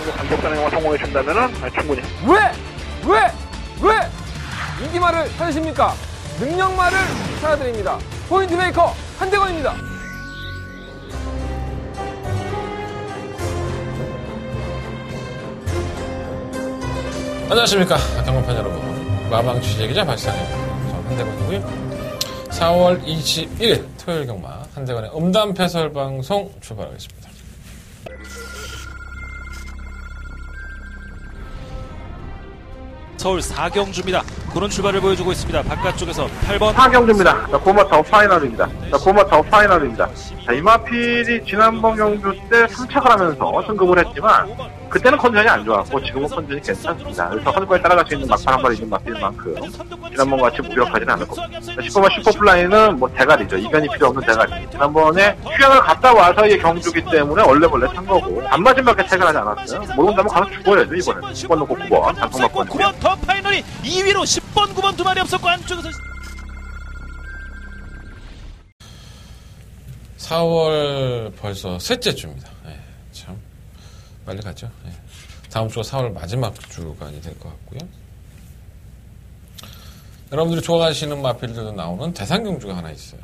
정도 간격 단행만 성공해 준다면은 충분히. 왜 인기말을 찾으십니까? 능력말을 찾아드립니다. 포인트 메이커 한대건입니다. 안녕하십니까 경험판 여러분, 마방 취재기자 발상입니다. 저는 한대건이고요. 4월 21일 토요일 경마 한대건의 음담 패설 방송 출발하겠습니다. 서울 4경주입니다. 그런 출발을 보여주고 있습니다. 바깥쪽에서 8번 4경주입니다. 자, 고마타워 파이널입니다. 자, 고마타워 파이널입니다. 자, 이마필이 지난번 경주 때 3착을 하면서 승급을 했지만 그때는 컨디션이 안 좋았고 지금은 컨디션이 괜찮습니다. 그래서 선거에 따라갈 수 있는 막판 한 발이 있는 마필 만큼 지난번 같이 무력하지는 않을 겁니다. 슈퍼만 슈퍼플라이는 뭐 대가리죠. 이변이 필요 없는 대가리. 지난번에 휴양을 갔다 와서의 경주기 때문에 얼레벌레 탄 거고 반마진밖에 퇴근하지 않았어요. 모른다면 가서 죽어야죠. 이번에는 10번 놓고 9번 단통 맞고 9번 더 파이널이 2위로 10번 9번 두 마리 없었고 안쪽에서 4월 벌써 셋째 주입니다. 참 빨리 가죠. 다음 주가 4월 마지막 주가 될 것 같고요. 여러분들이 좋아하시는 마필들도 나오는 대상경주가 하나 있어요.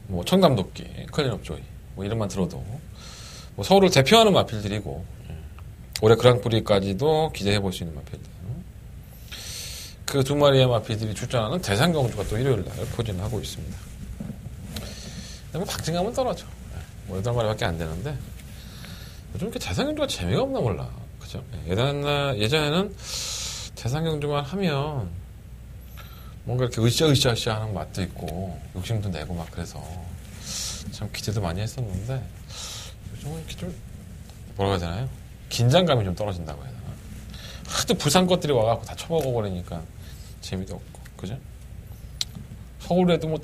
뭐 청담도끼, 클린업 조이, 뭐 이름만 들어도 뭐 서울을 대표하는 마필들이고 올해 그랑프리까지도 기대해 볼 수 있는 마필들. 그 두 마리의 마필들이 출전하는 대상경주가 또 일요일 날 포진을 하고 있습니다. 근데 뭐 박진감은 떨어져. 뭐 8마리밖에 안 되는데 요즘 이렇게 대상경주가 재미가 없나 몰라. 그죠? 예전에는 대상경주만 하면 뭔가 이렇게 으쌰으쌰 하는 맛도 있고 욕심도 내고 막 그래서 참 기대도 많이 했었는데 요즘은 이렇게 좀 뭐라고 해야 되나요? 긴장감이 좀 떨어진다고 해야 되나? 하도 부산 것들이 와갖고 다 쳐먹어버리니까 재미도 없고, 그죠? 서울에도 뭐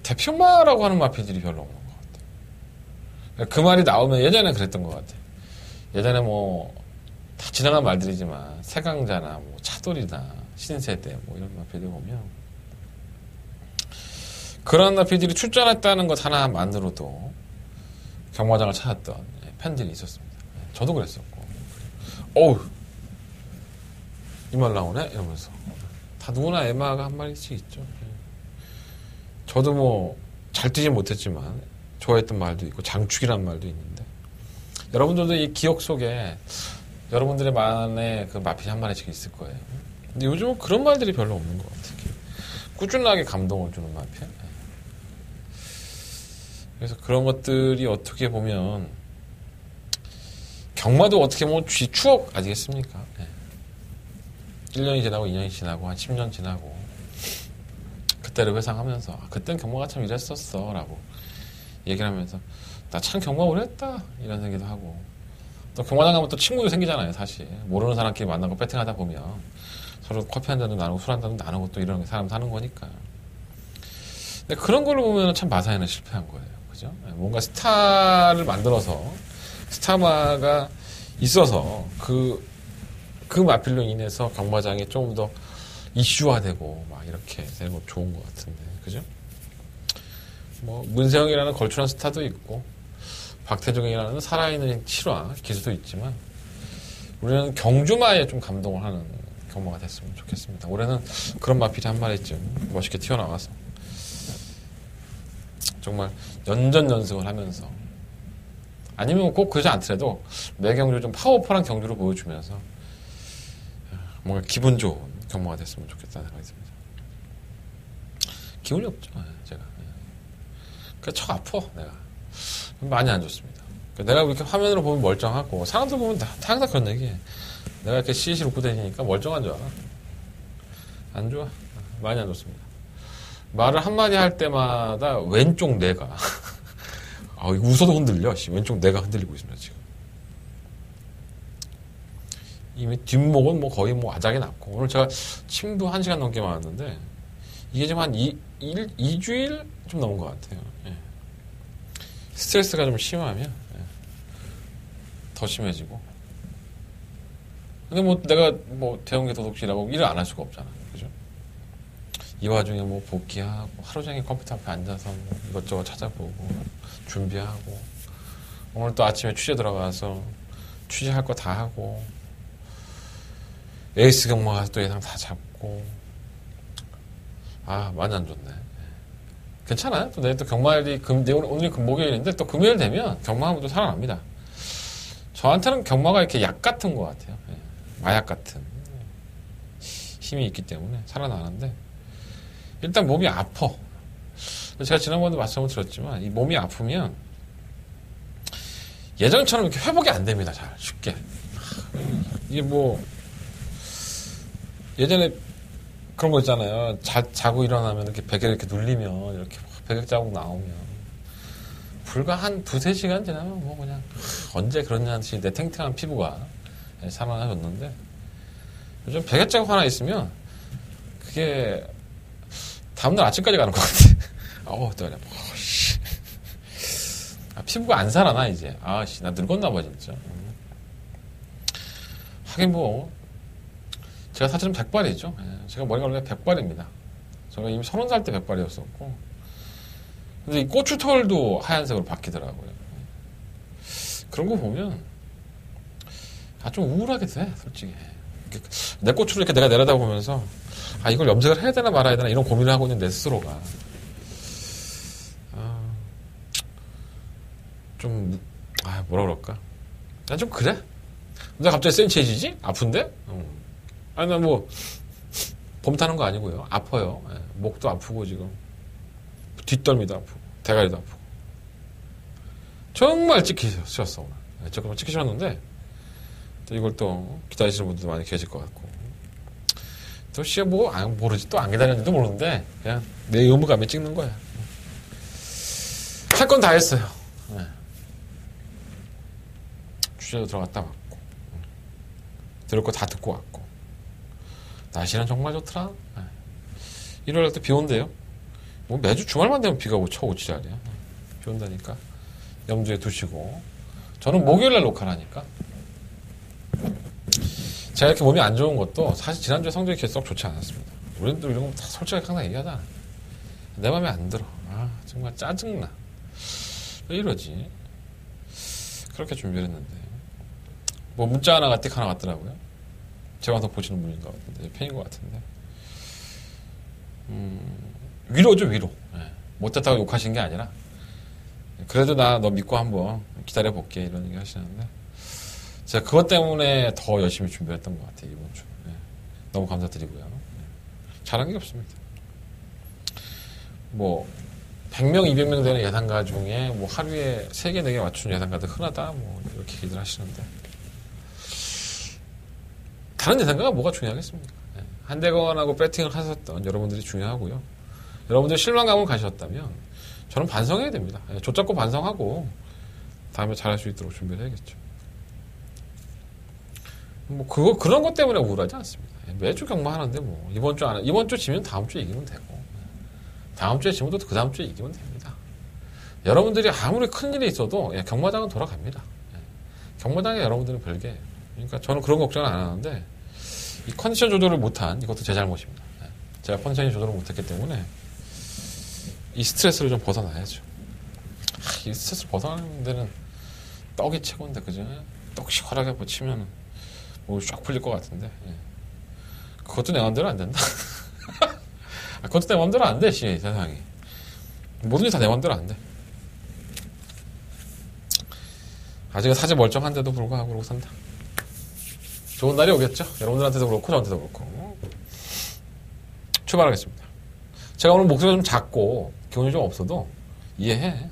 대표마라고 하는 마필들이 별로 없는 것 같아요. 그 말이 나오면 예전에 그랬던 것 같아요. 예전에 뭐, 다 지나간 말들이지만, 세강자나 뭐, 차돌이나, 신세대, 뭐, 이런 마필들 보면, 그런 마필들이 출전했다는 것 하나만으로도 경마장을 찾았던 팬들이 있었습니다. 저도 그랬었고, 어우, 이 말 나오네? 이러면서. 다 누구나 에마가 한 마리씩 있죠. 저도 뭐, 잘 뛰지 못했지만, 좋아했던 말도 있고, 장축이란 말도 있는데, 여러분들도 이 기억 속에 여러분들의 만에 그 마필이 한 마리씩 있을 거예요. 근데 요즘은 그런 말들이 별로 없는 것 같아요. 꾸준하게 감동을 주는 마필. 그래서 그런 것들이 어떻게 보면, 경마도 어떻게 보면 추억 아니겠습니까? 1년이 지나고 2년이 지나고 한 10년 지나고 그때를 회상하면서 그땐 경마가 참 이랬었어 라고 얘기를 하면서 나 참 경마 오래 했다 이런 생각도 하고 또 경마장 가면 또 친구도 생기잖아요. 사실 모르는 사람끼리 만나고 배팅하다 보면 서로 커피 한 잔도 나누고 술 한 잔도 나누고 또 이런 사람 사는 거니까. 근데 그런 걸로 보면 참 마사에는 실패한 거예요. 그죠? 뭔가 스타를 만들어서 스타마가 있어서 그 마필로 인해서 경마장이 좀 더 이슈화되고 막 이렇게 되는 거 좋은 것 같은데, 그죠? 뭐 문세영이라는 걸출한 스타도 있고 박태종이라는 살아있는 실화 기수도 있지만 우리는 경주마에 좀 감동을 하는 경마가 됐으면 좋겠습니다. 올해는 그런 마필이 한 마리쯤 멋있게 튀어나와서 정말 연전연승을 하면서 아니면 꼭 그러지 않더라도 매 경주 좀 파워풀한 경주를 보여주면서 뭔가 기분 좋은 경마가 됐으면 좋겠다는 생각이 듭니다. 기운이 없죠, 제가. 그러니까 척 아파, 내가. 많이 안 좋습니다. 그러니까 내가 이렇게 화면으로 보면 멀쩡하고, 사람들 보면 다 항상 그런 얘기해. 내가 이렇게 시시 웃고 다니니까 멀쩡한 줄 알아. 안 좋아. 많이 안 좋습니다. 말을 한마디 할 때마다 왼쪽 뇌가. 웃어도 흔들려. 왼쪽 뇌가 흔들리고 있습니다, 지금. 이미 뒷목은 뭐 거의 뭐 아작이 났고 오늘 제가 침도 1시간 넘게 맞았는데 이게 지금 한 2주일 좀 넘은 것 같아요. 스트레스가 좀 심하면 더 심해지고 근데 뭐 내가 뭐 대형계 도둑질하고 일을 안 할 수가 없잖아. 그죠? 이 와중에 뭐 복귀하고 하루 종일 컴퓨터 앞에 앉아서 뭐 이것저것 찾아보고 준비하고 오늘 또 아침에 취재 들어가서 취재할 거 다 하고 에이스 경마 가서 또 예상 다 잡고 많이 안 좋네. 괜찮아요. 또 내일 또 경마일이 오늘이 목요일인데 또 금요일 되면 경마하면 또 살아납니다. 저한테는 경마가 이렇게 약 같은 것 같아요. 마약 같은 힘이 있기 때문에 살아나는데 일단 몸이 아파. 제가 지난번에도 말씀을 드렸지만 이 몸이 아프면 예전처럼 이렇게 회복이 안 됩니다. 잘 쉽게. 이게 뭐 예전에 그런 거 있잖아요. 자고 일어나면 이렇게 베개를 이렇게 눌리면 이렇게 베개 자국 나오면 불과 한 2-3시간 지나면 뭐 그냥 언제 그러냐는 듯이 내 탱탱한 피부가 살아나졌는데 요즘 베개 자국 하나 있으면 그게 다음날 아침까지 가는 것 같아. 또 그냥 피부가 안 살아나 이제. 나 늙었나 봐 진짜. 하긴 뭐 제가 사실은 백발이죠. 제가 머리가 원래 백발입니다. 제가 이미 30살 때 백발이었었고 근데 이 고추털도 하얀색으로 바뀌더라고요. 그런 거 보면 좀 우울하게 돼 솔직히. 내 고추를 이렇게 내가 내려다보면서 이걸 염색을 해야 되나 말아야 되나 이런 고민을 하고 있는 내 스스로가 좀 뭐라 그럴까? 난 좀 그래? 나 갑자기 센치해지지? 아픈데? 나 뭐 봄 타는 거 아니고요. 아파요. 목도 아프고 지금 뒷덜미도 아프고 대가리도 아프고 정말 찍히셨어 오늘. 조금 찍히셨는데 또 이걸 또 기다리시는 분들도 많이 계실 것 같고 또 뭐 모르지 또 안 기다렸는지도 모르는데 그냥 내 의무감에 찍는 거야. 할 건 다 했어요. 취재도 들어갔다 왔고 들을 거 다 듣고 왔고 날씨는 정말 좋더라. 일요일에 또 비 온대요. 뭐 매주 주말만 되면 비가 쳐오지랄이야. 비 온다니까 염두에 두시고 저는 목요일날 녹화를 하니까 제가 이렇게 몸이 안 좋은 것도 사실 지난주에 성적이 그렇게 썩 좋지 않았습니다. 우리도 이런 거 다 솔직하게 항상 얘기하잖아. 내 맘에 안 들어. 정말 짜증나. 왜 이러지? 그렇게 준비를 했는데 뭐 문자 하나가 띡 하나 왔더라고요. 제가 더 보시는 분인 것 같은데 팬인 것 같은데 위로죠 위로. 못했다고 욕하신 게 아니라 그래도 너 믿고 한번 기다려볼게 이런 얘기 하시는데 제가 그것 때문에 더 열심히 준비를 했던 것 같아요 이번 주. 너무 감사드리고요. 잘한 게 없습니다. 뭐 100명, 200명 되는 예상가 중에 뭐 하루에 3개, 4개 맞추는 예상가도 흔하다 뭐 이렇게 얘기들 하시는데 다른 예상가가 뭐가 중요하겠습니까? 한대건하고 배팅을 하셨던 여러분들이 중요하고요. 여러분들 실망감을 가셨다면 저는 반성해야 됩니다. 좆잡고 반성하고 다음에 잘할 수 있도록 준비를 해야겠죠. 뭐 그런 것 때문에 우울하지 않습니다. 매주 경마하는데 뭐 이번 주 지면 다음 주에 이기면 되고 다음 주에 지면 또 그 다음 주에 이기면 됩니다. 여러분들이 아무리 큰 일이 있어도 경마장은 돌아갑니다. 경마장에 여러분들은 별개예요. 그러니까 저는 그런 걱정은 안 하는데 이 컨디션 조절을 못한 이것도 제 잘못입니다. 제가 컨디션 조절을 못했기 때문에 이 스트레스를 좀 벗어나야죠. 이 스트레스를 벗어나는 데는 떡이 최고인데 그죠? 떡 시원하게 붙이면 뭐 쫙 풀릴 것 같은데 그것도 내 맘대로 안 된다. 그것도 내 맘대로 안 돼, 세상이. 모든 게 다 내 맘대로 안 돼. 아직은 사지 멀쩡한데도 불구하고 그러고 산다. 좋은 날이 오겠죠? 여러분들한테도 그렇고 저한테도 그렇고. 출발하겠습니다. 제가 오늘 목소리가 좀 작고 기운이 좀 없어도 이해해.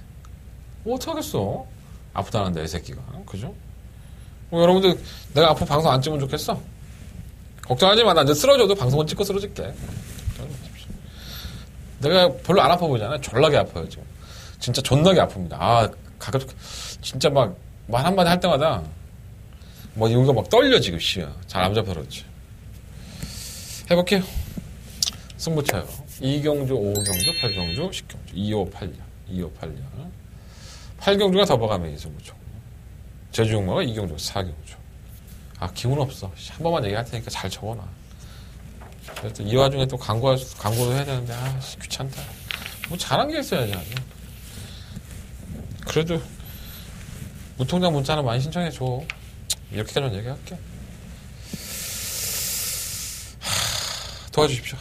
뭐 어떡하겠어. 아프다는데 이 새끼가. 그죠? 뭐 여러분들 내가 앞으로 방송 안 찍으면 좋겠어? 걱정하지 마. 나 이제 쓰러져도 방송은 찍고 쓰러질게. 내가 별로 안 아파 보이잖아요. 졸라게 아파요 지금. 진짜 존나게 아픕니다. 가끔 진짜 막 말 한마디 할 때마다 뭐 여기가 막 떨려 지금 씨야. 잘 안 잡혀서 그렇지. 해볼게요. 승부차요. 2경주, 5경주, 8경주, 10경주, 2586, 2586. 8경주가 더 봐가면 승부차. 제주용마가 2경주, 4경주. 기운 없어. 한 번만 얘기할 테니까 잘 적어놔. 이 와중에 또 광고도 해야 되는데 귀찮다. 뭐 잘한 게 있어야지. 그래도 무통장 문자는 많이 신청해줘. 이렇게까지만 얘기할게. 도와주십시오.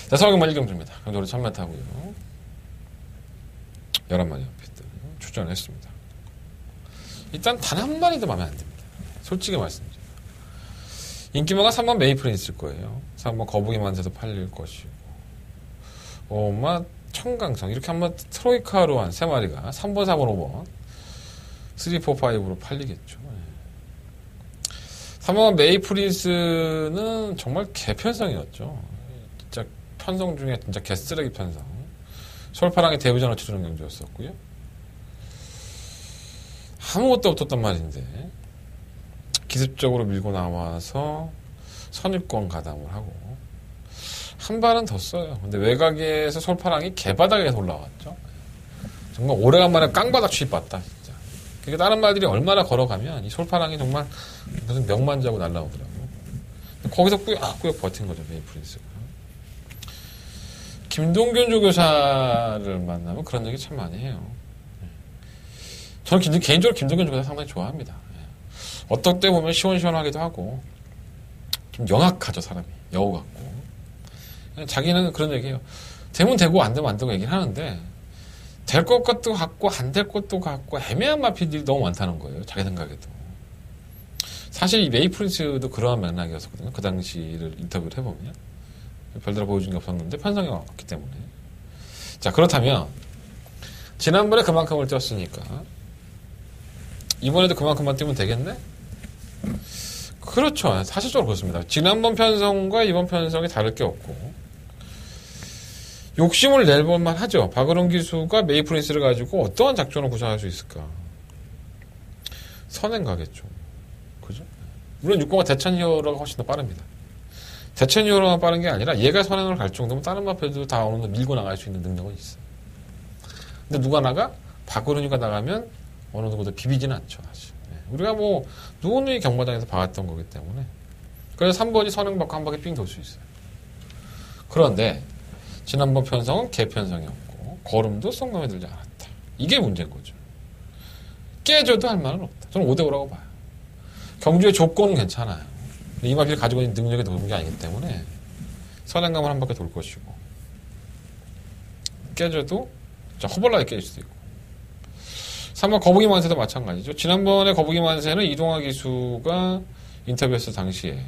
자, 서울경만 1경주입니다. 경주로 1000m 하고요. 11마리 연필들 출전을 했습니다. 일단 단 한 마리도 마음에 안 듭니다. 솔직히 말씀드려요. 인기마가 3번 메이플이 있을 거예요. 3번 거북이 만세도 팔릴 것이고, 청강성 이렇게 한번 트로이카로 한 3마리가 3번, 4번, 5번 3, 4, 5로 팔리겠죠. 3번 메이프린스는 정말 개편성이었죠. 진짜 편성 중에 진짜 개쓰레기 편성. 솔파랑의 데뷔전을 치르는 경주였었고요. 아무것도 없었단 말인데 기습적으로 밀고 나와서 선입권 가담을 하고 한 발은 더 써요. 근데 외곽에서 솔파랑이 개바닥에서 올라왔죠. 정말 오래간만에 깡바닥 취입봤다 진짜. 그러니까 다른 말들이 얼마나 걸어가면 이 솔파랑이 정말 무슨 명만자고 날라오더라고요. 거기서 꾸역꾸역 버틴 거죠, 메이프린스가. 김동균 조교사를 만나면 그런 얘기 참 많이 해요. 저는 개인적으로 김동균 조교사 상당히 좋아합니다. 어떨 때 보면 시원시원하기도 하고 좀 영악하죠, 사람이. 여우 같고. 자기는 그런 얘기해요. 되면 되고 안 되면 안 되고 얘기를 하는데 될 것 같도 같고 안 될 것도 같고 애매한 마피들이 너무 많다는 거예요. 자기 생각에도. 사실 이 메이프린스도 그러한 맥락이었거든요. 그 당시를 인터뷰를 해보면. 별다른 보여준 게 없었는데 편성이 왔기 때문에. 자, 그렇다면 지난번에 그만큼을 뛰었으니까 이번에도 그만큼만 뛰면 되겠네? 그렇죠. 사실적으로 그렇습니다. 지난번 편성과 이번 편성이 다를 게 없고 욕심을 낼볼만 하죠. 박은홍 기수가 메이프린스를 가지고 어떠한 작전을 구상할 수 있을까? 선행 가겠죠. 그죠? 물론 6번가 대천 히어로가 훨씬 더 빠릅니다. 대천 히어로가 빠른 게 아니라 얘가 선행을 갈 정도면 다른 마표도 다 어느 정도 밀고 나갈 수 있는 능력은 있어요. 근데 누가 나가? 박은홍이가 나가면 어느 정도 비비지는 않죠, 사실. 우리가 누구누이 경마장에서 봐왔던 거기 때문에. 그래서 3번이 선행받고 한 바퀴 삥 돌 수 있어요. 그런데 지난번 편성은 개편성이었고 걸음도 썩놈에 들지 않았다. 이게 문제인 거죠. 깨져도 할 말은 없다. 저는 5대5라고 봐요. 경주의 조건은 괜찮아요. 이 마피를 가지고 있는 능력이 높은 게 아니기 때문에 선행감을 한 바퀴 돌 것이고 깨져도 허벌나게 깨질 수도 있고 3번 거북이 만세도 마찬가지죠. 지난번에 거북이 만세는 이동화 기수가 인터뷰했을 당시에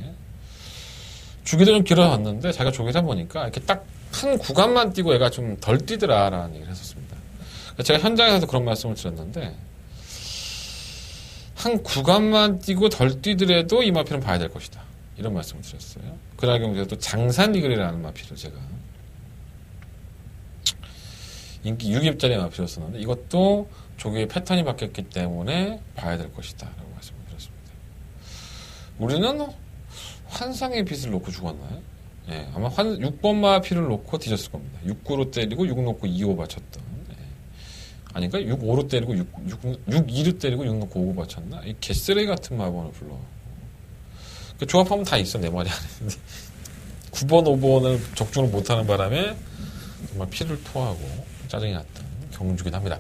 주기도 좀 길어졌는데 자기가 조기다 보니까 이렇게 딱 한 구간만 뛰고 얘가 좀 덜 뛰더라라는 얘기를 했었습니다. 제가 현장에서도 그런 말씀을 드렸는데 한 구간만 뛰고 덜 뛰더라도 이 마피는 봐야 될 것이다. 이런 말씀을 드렸어요. 그날 경주에도 장산이글이라는 마피를 제가 인기 6입짜리 마피였었는데 이것도 조기의 패턴이 바뀌었기 때문에 봐야 될 것이다 라고 말씀을 드렸습니다. 우리는 환상의 빛을 놓고 죽었나요? 예, 아마 6번 마피를 놓고 뒤졌을 겁니다. 6구로 때리고 6 놓고 2호 받쳤던. 예. 아닌가? 6-5로 때리고 6-2로 때리고 6 놓고 5호 받쳤나? 이 개쓰레기 같은 마번을 불러. 그 조합하면 다 있어, 내 말이 아닌데. 9번, 5번을 적중을 못하는 바람에 정말 피를 토하고 짜증이 났던 경주긴 합니다.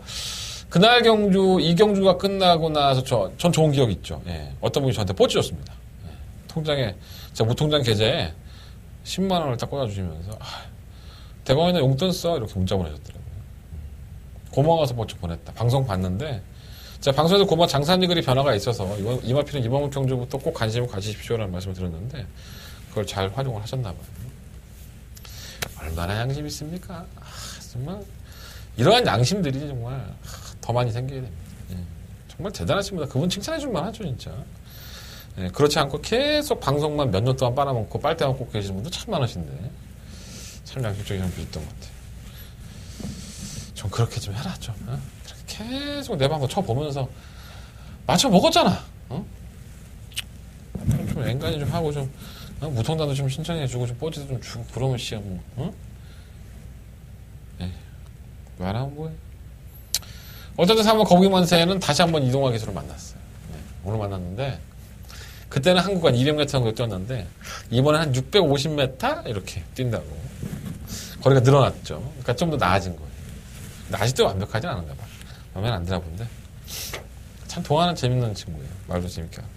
그날 이 경주가 끝나고 나서 전 좋은 기억 있죠. 예. 어떤 분이 저한테 뽀찌 줬습니다. 예. 통장에, 제가 무통장 계좌에 10만원을 딱 꽂아주시면서, 대광이나 용돈 써. 이렇게 문자 보내셨더라고요. 고마워서 뽀찌 보냈다. 방송 봤는데, 제가 방송에서 고마워 장산이글이 변화가 있어서, 이 마피는 이번 경주부터 꼭 관심을 가지십시오라는 말씀을 드렸는데, 그걸 잘 활용을 하셨나봐요. 얼마나 양심 있습니까? 정말, 이러한 양심들이 정말 더 많이 생기게 됩니다. 예. 정말 대단하십니다. 그분 칭찬해줄만 하죠, 진짜. 예, 그렇지 않고 계속 방송만 몇 년 동안 빨아먹고 빨대만 꽂고 계시는 분도 참 많으신데 참 양심적인 사람 있던 것 같아요. 좀 그렇게 좀 해라 좀. 어? 계속 내 방송 쳐보면서 맞춰 먹었잖아. 어? 좀 앵간히 좀 하고 좀 무통단도 좀 신청해주고 좀 뽀지도 좀 주고 그러면 씨야 뭐. 어? 예. 말하면 뭐해. 어쨌든 3번 거북이 만세는 다시 한번 이동화 기수를 만났어요. 네, 오늘 만났는데 그때는 한 구간 200m 정도 뛰었는데 이번에 한 650m 이렇게 뛴다고 거리가 늘어났죠. 그러니까 좀 더 나아진 거예요. 근데 아직도 완벽하진 않은가 봐. 마음에 안 드나 본데. 참 동화는 재밌는 친구예요. 말도 재밌게 하고.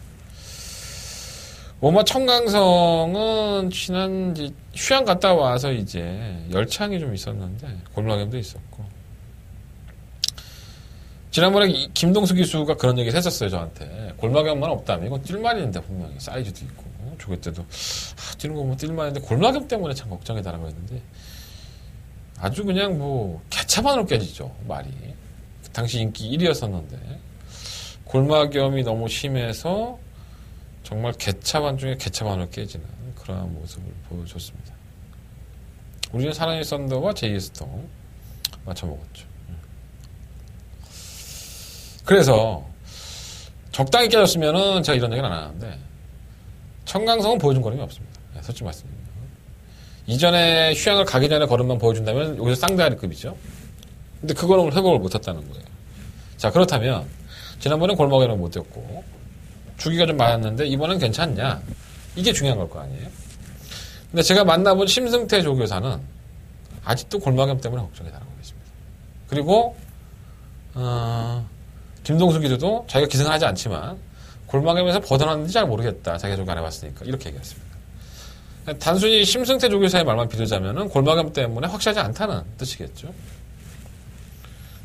오마 청강성은 지난 이제 휴양 갔다 와서 이제 열창이 좀 있었는데 골마겸도 있었고. 지난번에 김동수 기수가 그런 얘기를 했었어요, 저한테. 골마겸만 없다면 이건 뛸만했는데 분명히 사이즈도 있고 조개 때도 뛰는 거 보면 뛸만했는데 골마겸 때문에 참 걱정이다라고 했는데 아주 그냥 뭐 개차반으로 깨지죠, 말이. 당시 인기 1위였었는데 골마겸이 너무 심해서 정말 개차반 중에 개차반으로 깨지는 그러한 모습을 보여줬습니다. 우리는 사나이 썬더와 제이스터 맞춰먹었죠. 그래서 적당히 깨졌으면은 제가 이런 얘기는 안 하는데 청강성은 보여준 걸음이 없습니다. 솔직히 말씀드립니다. 이전에 휴양을 가기 전에 걸음만 보여준다면 여기서 쌍다리급이죠. 근데 그거는 회복을 못했다는 거예요. 자, 그렇다면 지난번엔 골마겸은 못 뛰었고 주기가 좀 많았는데 이번엔 괜찮냐? 이게 중요한 걸 거 아니에요? 근데 제가 만나본 심승태 조교사는 아직도 골마겸 때문에 걱정이다라고 했습니다. 그리고 김동수 기수도 자기가 기승을 하지 않지만 골마겸에서 벗어났는지 잘 모르겠다. 자기가 조교 안 해봤으니까 이렇게 얘기했습니다. 단순히 심승태 조교사의 말만 빌리자면은 골마겸 때문에 확실하지 않다는 뜻이겠죠.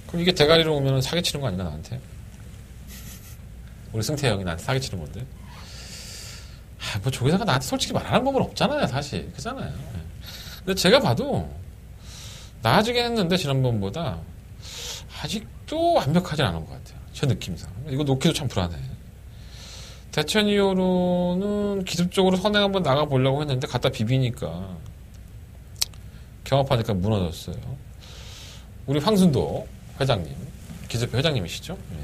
그럼 이게 대가리로 오면 사기치는 거 아닌가 나한테? 우리 승태 형이 나한테 사기치는 건데. 뭐 조교사가 나한테 솔직히 말하는 법은 없잖아요, 사실. 그잖아요. 근데 제가 봐도 나아지긴 했는데 지난번보다 아직도 완벽하진 않은 것 같아요. 제 느낌상. 이거 놓기도 참 불안해. 대천 이후로는 기습적으로 선행 한번 나가보려고 했는데 갖다 비비니까 경합하니까 무너졌어요. 우리 황순도 회장님, 기습회 회장님이시죠? 예.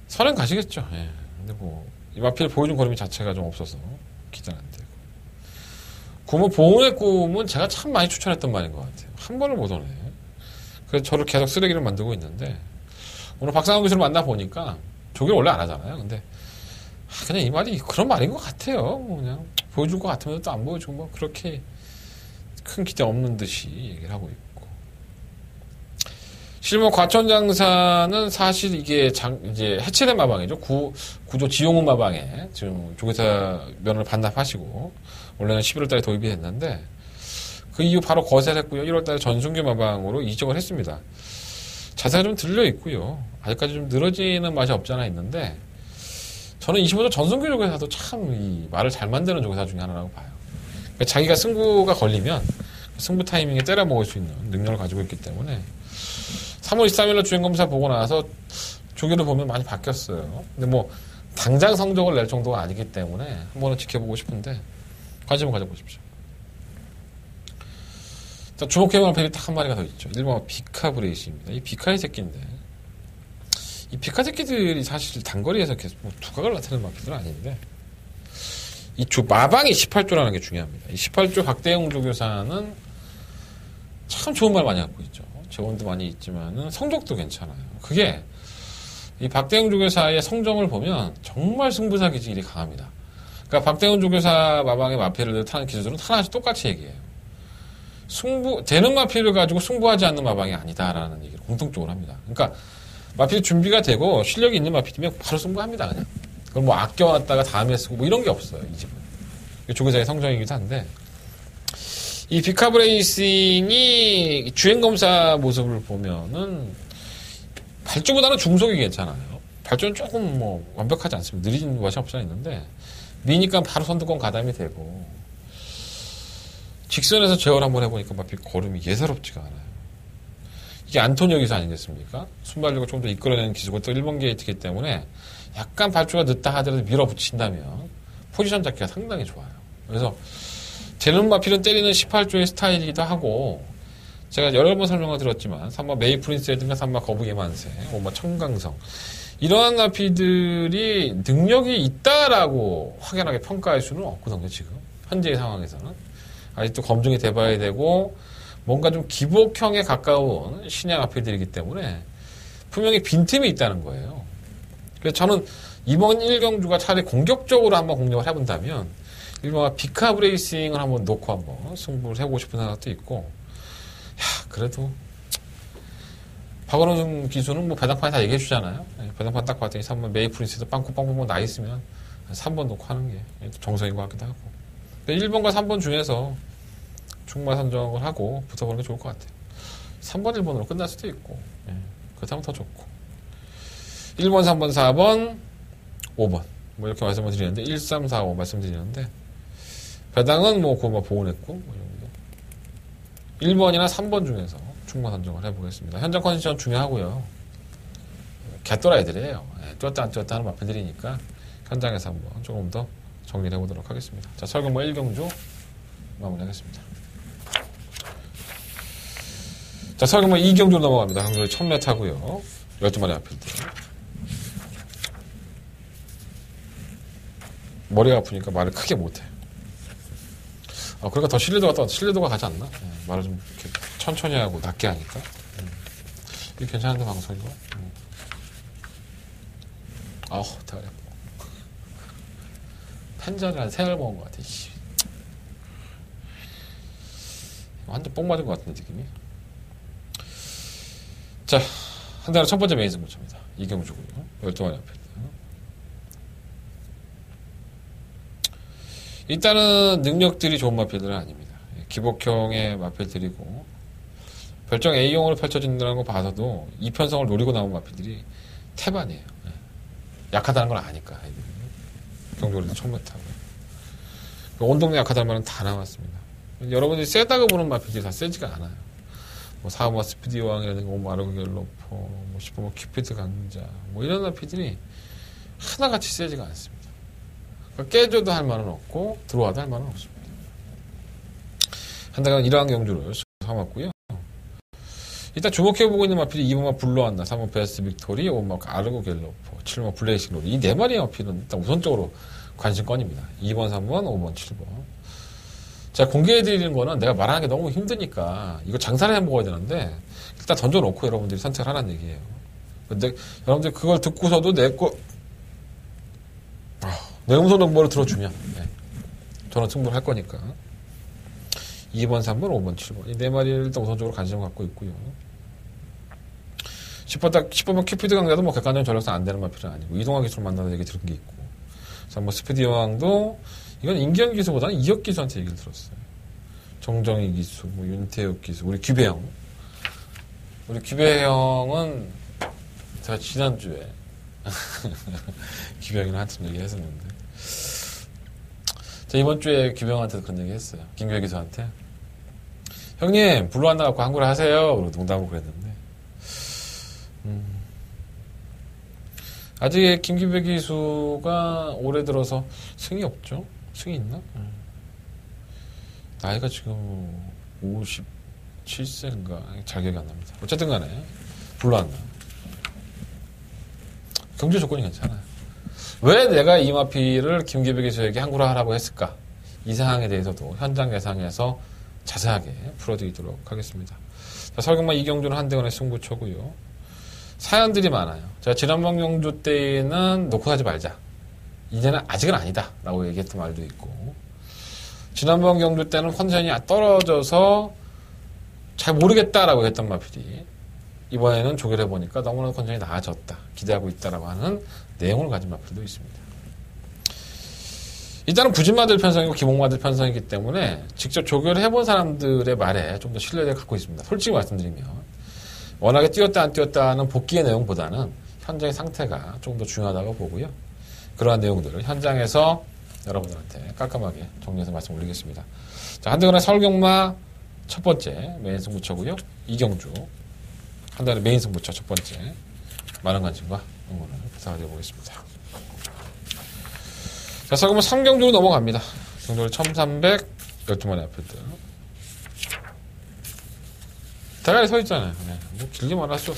선행 가시겠죠. 예. 근데 뭐 이 마필 보여준 걸음이 자체가 좀 없어서 기대는 안 되고. 구모 보훈의 꿈은 제가 참 많이 추천했던 말인 것 같아요. 한 번을 못 오네. 그래서 저를 계속 쓰레기를 만들고 있는데 오늘 박상훈 교수를 만나보니까 조교를 원래 안 하잖아요. 근데 그냥 이 말이 그런 말인 것 같아요. 뭐 그냥 보여줄 것 같으면 또 안 보여주고 뭐 그렇게 큰 기대 없는 듯이 얘기를 하고 있고. 실무 과천장사는 사실 이게 이제 해체된 마방이죠. 구조 지용훈 마방에 지금 조교사 면허를 반납하시고 원래는 11월 달에 도입이 됐는데 그 이후 바로 거세했고요. 1월 달에 전순규 마방으로 이적을 했습니다. 자세가 좀 들려 있고요. 아직까지 좀 늘어지는 맛이 없지 않아 있는데 저는 25조 전순규 조교사도 참 이 말을 잘 만드는 조교사 중에 하나라고 봐요. 그러니까 자기가 승부가 걸리면 승부 타이밍에 때려 먹을 수 있는 능력을 가지고 있기 때문에 3월 23일날 주행검사 보고 나서 조교를 보면 많이 바뀌었어요. 근데 뭐 당장 성적을 낼 정도가 아니기 때문에 한 번은 지켜보고 싶은데 관심을 가져보십시오. 자, 주목해볼 마필이 딱 한 마리가 더 있죠. 일본 비카브레이시입니다. 이 비카의 새끼인데 이 비카 새끼들이 사실 단거리에서 계속 뭐 두각을 나타내는 마필들은 아닌데 이 마방이 18조라는 게 중요합니다. 이 18조 박대영 조교사는 참 좋은 말 많이 갖고 있죠. 재원도 많이 있지만은 성적도 괜찮아요. 그게 이 박대영 조교사의 성적을 보면 정말 승부사 기질이 강합니다. 그러니까 박대영 조교사 마방의 마필을 타는 기술들은 하나씩 똑같이 얘기해요. 되는 마필을 가지고 승부하지 않는 마방이 아니다라는 얘기를 공통적으로 합니다. 그러니까 마필이 준비가 되고 실력이 있는 마필이면 바로 승부합니다, 그냥. 그걸 뭐 아껴놨다가 다음에 쓰고 뭐 이런 게 없어요, 이 집은. 조교사의 성정이기도 한데. 이 비카브레이싱이 주행검사 모습을 보면은 발주보다는 중속이 괜찮아요. 발주는 조금 뭐 완벽하지 않습니다. 느린 것이 없어 있는데 미니까 바로 선두권 가담이 되고 직선에서 제어를 한번 해보니까 마필 걸음이 예사롭지가 않아요. 이게 안토니오 기사 아니겠습니까? 순발력을 좀 더 이끌어내는 기술고 또 1번 게이트이기 때문에 약간 발주가 늦다 하더라도 밀어붙인다면 포지션 잡기가 상당히 좋아요. 그래서 제는 마필은 때리는 18조의 스타일이기도 하고 제가 여러 번 설명을 드렸지만 3번 메이 프린스라든가 3번 거북이 만세, 5번 청강성 이러한 마필들이 능력이 있다라고 확연하게 평가할 수는 없거든요. 지금 현재의 상황에서는 아직도 검증이 돼봐야 되고 뭔가 좀 기복형에 가까운 신약 마필들이기 때문에 분명히 빈틈이 있다는 거예요. 그래서 저는 이번 1경주가 차라리 공격적으로 한번 공격을 해본다면 일반 비카브레이싱을 한번 놓고 한번 승부를 해보고 싶은 생각도 있고, 야, 그래도 박원순 기수는 뭐 배당판에 다 얘기해 주잖아요. 배당판 딱 봤더니 3번 메이프린스도 빵꾸빵꾸 나 있으면 3번 놓고 하는 게 정석인 것 같기도 하고. 1번과 3번 중에서 충마 선정을 하고 붙어보는 게 좋을 것 같아요. 3번, 1번으로 끝날 수도 있고, 그렇다면 더 좋고. 1번, 3번, 4번, 5번. 뭐 이렇게 말씀을 드리는데, 1, 3, 4, 5 말씀드리는데, 배당은 뭐 그거 보온했고, 뭐 이 정도. 1번이나 3번 중에서 충마 선정을 해보겠습니다. 현장 컨디션 중요하고요. 개또라 애들이에요. 뛰었다 안 뛰었다 하는 마필들이니까 현장에서 한번 조금 더 정리를 해보도록 하겠습니다. 자, 설경모 1경주 마무리하겠습니다. 자, 설경모 2경주로 넘어갑니다. 경주를 1000m 하고요. 12마리 마필들. 머리가 아프니까 말을 크게 못해요. 그러니까 더 신뢰도가 가지 않나? 말을 좀 이렇게 천천히 하고 낮게 하니까. 이게 괜찮은데, 방송이고. 대가리 아파. 펜자를 한 3알 먹은 것 같아, 씨. 완전 뽕 맞은 것 같은데, 느낌이. 자, 한 달에 첫 번째 메인 승부처입니다. 이경주고요. 12마리 앞에. 일단은 능력들이 좋은 마필들은 아닙니다. 기복형의 마필들이고 별정 A형으로 펼쳐진다는 거 봐서도 이편성을 노리고 나온 마필들이 태반이에요. 약하다는 걸 아니까. 경주를 1000m 하고 온 동네 약하다는 말은 다 나왔습니다. 여러분들이 세다고 보는 마필들이 다 세지가 않아요. 뭐 사우마 스피디왕이라든가 뭐 마르고 갤로퍼, 뭐 슈퍼 큐피드 강자, 뭐 이런 마필들이 하나같이 세지가 않습니다. 그러니까 깨줘도 할 말은 없고 들어와도 할 말은 없습니다. 한다간 1화 경주를 삼았고요. 일단 주목해보고 있는 마필이 2번만 불러왔나, 3번 베스트 빅토리, 5번 아르고 갤로퍼, 7번 블레이싱 로드. 이 4마리의 마필은 일단 우선적으로 관심권입니다. 2번, 3번, 5번, 7번. 제가 공개해드리는 거는 내가 말하는 게 너무 힘드니까 이거 장사를 해먹어야 되는데 일단 던져놓고 여러분들이 선택을 하라는 얘기예요. 근데 여러분들 그걸 듣고서도 내 음성 정보를 들어주면 저는 승부를 할 거니까 2번, 3번, 5번, 7번 이 4마리를 일단 우선적으로 관심을 갖고 있고요. 10번 큐피드 강자도 뭐 객관적인 전략상 안 되는 마필은 아니고 이동화 기술을 만나는 얘기 들은 게 있고 3번 스피디 여왕도 이건 임기현 기수보다는 이혁 기수한테 얘기를 들었어요. 정정희 기수, 뭐 윤태욱 기수, 우리 규배 형. 우리 규배 형은 제가 지난주에 규배 형이랑 한참 얘기했었는데 제가 이번 주에 규배 형한테도 그런 얘기 했어요. 김규배 기수한테. 형님, 불로 안 나갖고 한구를 하세요. 그리고 농담하고 그랬는데. 아직 김규배 기수가 올해 들어서 승이 없죠? 승이 있나? 나이가 지금 57세인가? 잘 기억이 안 납니다. 어쨌든 간에, 불러 안 나. 경제 조건이 괜찮아요. 왜 내가 이 마피를 김규배 기수에게 항구를 하라고 했을까? 이 사항에 대해서도 현장 예상에서 자세하게 풀어드리도록 하겠습니다. 자, 설경마 이경주는 한대건의 승부처고요. 사연들이 많아요. 제가 지난번 경주 때는 놓고 하지 말자. 이제는 아직은 아니다. 라고 얘기했던 말도 있고. 지난번 경주 때는 컨디션이 떨어져서 잘 모르겠다라고 했던 마필이 이번에는 조결해보니까 너무나 컨디션이 나아졌다. 기대하고 있다라고 하는 내용을 가진 마필도 있습니다. 일단은 부진마들 편성이고 기복마들 편성이기 때문에 직접 조결해본 사람들의 말에 좀 더 신뢰를 갖고 있습니다. 솔직히 말씀드리면 워낙에 뛰었다 안 뛰었다는 복귀의 내용보다는 현장의 상태가 조금 더 중요하다고 보고요. 그러한 내용들을 현장에서 여러분들한테 깔끔하게 정리해서 말씀 올리겠습니다. 자, 한대건의 설경마 첫 번째 메인 승부처고요. 이경주 한대건의 메인 승부처 첫 번째 많은 관심과 응원을 부탁드려 보겠습니다. 자, 설경마 3경주로 넘어갑니다. 경주를 1312마리 앞에들. 대가리 서 있잖아요. 뭐 길게 말하죠.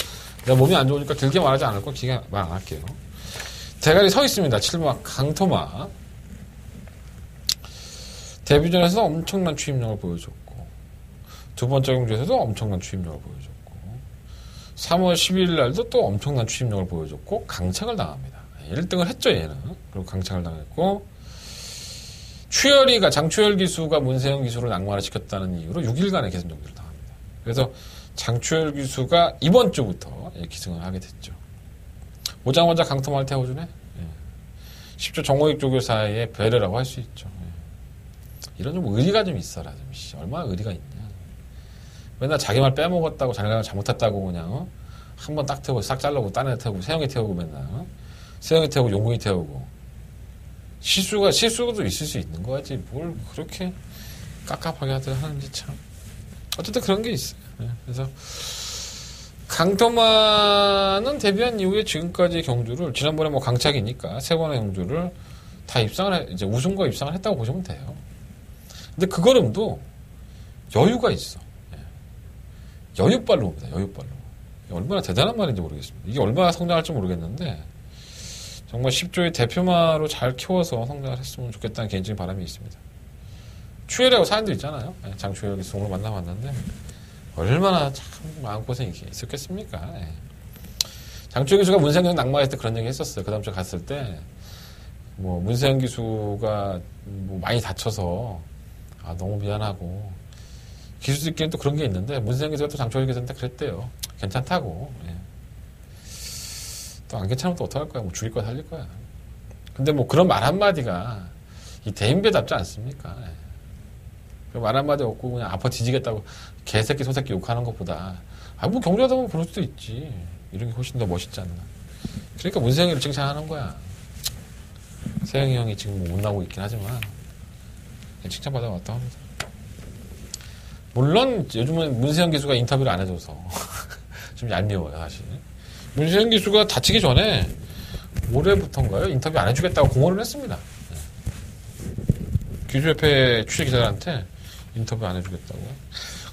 내가 몸이 안 좋으니까 길게 말하지 않을 거 길게 말 안 할게요. 대가리 서 있습니다. 7마 강토마. 데뷔전에서 엄청난 추임력을 보여줬고 두 번째 경주에서도 엄청난 추임력을 보여줬고 3월 12일 날도 또 엄청난 추임력을 보여줬고 강착을 당합니다. 1등을 했죠 얘는. 그리고 강착을 당했고 장추열 기수가 문세영 기수를 낙마를 시켰다는 이유로 6일간의 계선 정지를 당합니다. 그래서 장추열 기수가 이번 주부터 기승을 하게 됐죠. 오자마자 강토마를 태워주네. 예. 10조 정호익 조교사의 배려라고 할 수 있죠. 예. 이런 좀 의리가 좀 있어라. 좀. 얼마나 의리가 있냐. 맨날 자기 말 빼먹었다고 자기가 잘못했다고 그냥 한 번 딱 태우고 싹 잘라고 딴 애 태우고 세영이 태우고 맨날 세영이 태우고 용궁이 태우고 실수도 있을 수 있는 거지 뭘 그렇게 깝깝하게 하는지 참 어쨌든 그런 게 있어요. 예. 그래서 강토마는 데뷔한 이후에 지금까지 경주를 지난번에 뭐 강착이니까 세 번의 경주를 다 이제 우승과 입상을 했다고 보시면 돼요. 근데 그 걸음도 여유가 있어. 예. 여유빨로 옵니다. 여유빨로. 얼마나 대단한 말인지 모르겠습니다. 이게 얼마나 성장할지 모르겠는데 정말 10조의 대표마로 잘 키워서 성장을 했으면 좋겠다는 개인적인 바람이 있습니다. 추열이라고 사람들 있잖아요. 예. 장추열 기수 오늘 만나봤는데 얼마나 참 마음고생이 있었겠습니까? 예. 장추열 기수가 문세영 낙마했을 때 그런 얘기 했었어요. 그 다음 주에 갔을 때, 뭐, 문세영 기수가 뭐 많이 다쳐서, 너무 미안하고, 기수들끼리는 또 그런 게 있는데, 문세영 기수가 또 장추열 기수한테 그랬대요. 괜찮다고. 예. 또 안 괜찮으면 또 어떡할 거야? 뭐 죽일 거야, 살릴 거야. 근데 뭐 그런 말 한마디가 이 대인배답지 않습니까? 예. 말 한마디 없고 그냥 아파 뒤지겠다고 개새끼 소새끼 욕하는 것보다 뭐 경주하다 보면 그럴 수도 있지. 이런 게 훨씬 더 멋있지 않나. 그러니까 문세영이를 칭찬하는 거야. 세영이 형이 지금 뭐 못 나오고 있긴 하지만 칭찬받아 왔다 합니다. 물론 요즘은 문세영 기수가 인터뷰를 안 해줘서 좀 얄미워요 사실. 문세영 기수가 다치기 전에 올해부터인가요? 인터뷰 안 해주겠다고 공언을 했습니다. 기수협회 취재기자들한테 인터뷰 안 해주겠다고.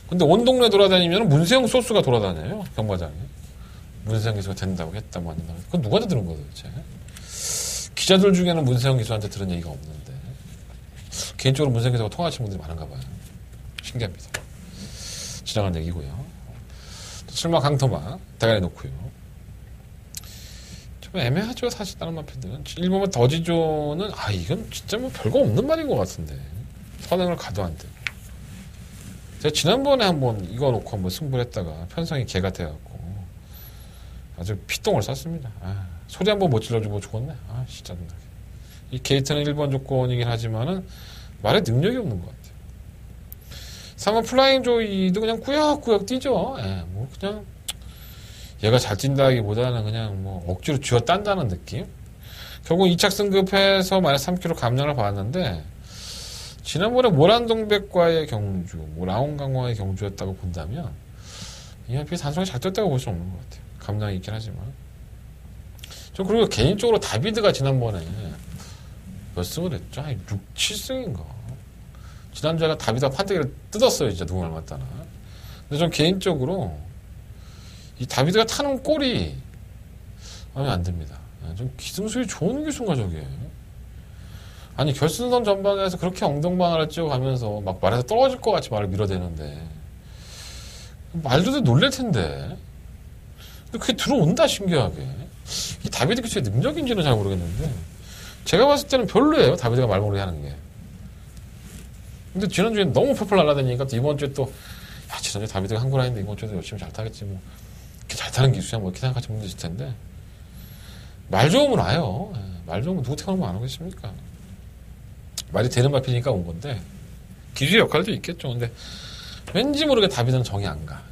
근데 온 동네 돌아다니면 문세영 소스가 돌아다녀요. 경마장에. 문세영 기수가 된다고 했다고 안 된다고. 그건 누구한테 들은 거예요 도대체. 기자들 중에는 문세영 기수한테 들은 얘기가 없는데 개인적으로 문세영 기수가 통화하신 분들이 많은가 봐요. 신기합니다. 지나간 얘기고요. 출마 강토마 대가리 놓고요. 좀 애매하죠 사실 다른 마필들은. 일본은 더지조는 이건 진짜 뭐 별거 없는 말인 것 같은데 선행을 가도 안 되고. 제가 지난번에 한번 이거 놓고 한번 승부를 했다가 편성이 개 같아갖고 아주 피똥을 쌌습니다. 소리 한번 못 질러주고 죽었네. 진짜 짜증나게. 이 게이트는 1번 조건이긴 하지만은 말에 능력이 없는 것 같아요. 3번 플라잉 조이도 그냥 꾸역꾸역 뛰죠. 뭐 그냥 얘가 잘 뛴다기보다는 그냥 뭐 억지로 쥐어 딴다는 느낌? 결국 2착 승급해서 마이너스 3kg 감량을 받았는데 지난번에 모란동백과의 경주, 뭐 라온강화의 경주였다고 본다면 이한피 단성이 잘 뛰었다고 볼 수 없는 것 같아요. 감량이 있긴 하지만. 저 그리고 개인적으로 다비드가 지난번에 몇 승을 했죠? 6, 7승인가? 지난주에 다비드가 판때기를 뜯었어요. 진짜 누구 말 맞다나. 근데 전 개인적으로 이 다비드가 타는 꼴이 마음에 안 듭니다. 좀 기승술이 좋은 기수인가 저게. 아니 결승선 전방에서 그렇게 엉덩방아를 찍어가면서 막 말에서 떨어질 것 같이 말을 밀어대는데 말도 놀랄 텐데 근데 그게 들어온다 신기하게. 이 다비드 기수의 능력인지는 잘 모르겠는데 제가 봤을 때는 별로예요. 다비드가 말모르게 하는 게. 근데 지난주에 너무 펄펄 날아다니니까 또 이번 주에 또 지난주에 다비드가 한골 아닌데 이번 주에도 열심히 잘 타겠지 뭐 이렇게 잘 타는 기수야 뭐 이렇게 생각하시는 분들 있을 텐데 말 좋으면 와요. 말 좋으면 누구 태어나면 안 오겠습니까? 말이 되는 말피니까 온 건데 기수의 역할도 있겠죠. 근데 왠지 모르게 다비드는 정이 안 가.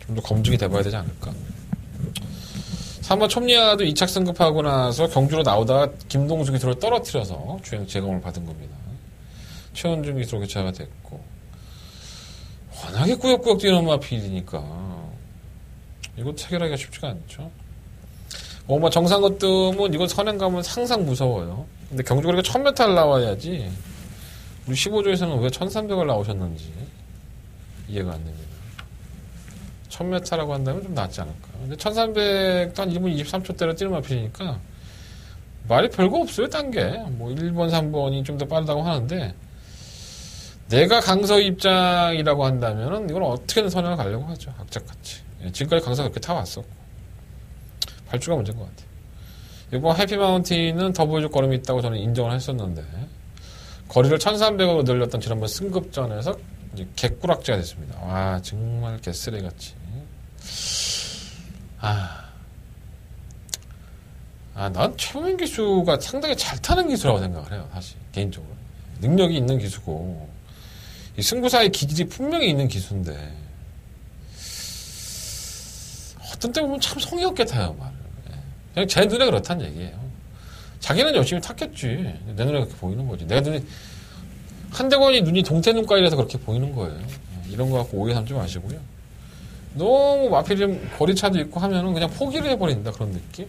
좀 더 검증이 돼봐야 되지 않을까. 3번 촘리아도 2착 승급하고 나서 경주로 나오다가 김동수 기수를 떨어뜨려서 주행 제공을 받은 겁니다. 최원준 기수로 교체가 됐고 워낙에 꾸역꾸역 뛰는 마필이니까 이거 체결하기가 쉽지가 않죠. 뭐 정상거 뜨면 이건 선행 가면 상상 무서워요. 근데 경주 그렇게 1000m를 나와야지 우리 15조에서는 왜 1300을 나오셨는지 이해가 안 됩니다. 1000m라고 한다면 좀 낫지 않을까. 근데 1300도 한 1분 23초대로 뛰는 마필이니까 말이 별거 없어요. 딴 게 뭐 1번 3번이 좀 더 빠르다고 하는데 내가 강서 입장이라고 한다면은 이걸 어떻게든 선행을 가려고 하죠. 악착같이. 지금까지 강서가 그렇게 타왔었고 발주가 문제인 것 같아요. 이번 해피마운틴은 더 보여줄 걸음이 있다고 저는 인정을 했었는데 거리를 1300으로 늘렸던 지난번 승급전에서 이제 개꾸락지가 됐습니다. 와, 정말 개쓰레기같이. 난 최고인 기수가 상당히 잘 타는 기수라고 생각을 해요, 사실. 개인적으로. 능력이 있는 기수고, 이 승부사의 기질이 분명히 있는 기수인데, 어떤 때 보면 참 성의 없게 타요, 말을. 그냥 제 눈에 그렇다는 얘기예요. 자기는 열심히 탔겠지. 내 눈에 그렇게 보이는 거지. 내 눈이, 한대건이 눈이 동태눈깔이라서 그렇게 보이는 거예요. 이런 거 갖고 오해 삼지 마시고요. 너무 마필이 좀 거리차도 있고 하면은 그냥 포기를 해버린다, 그런 느낌?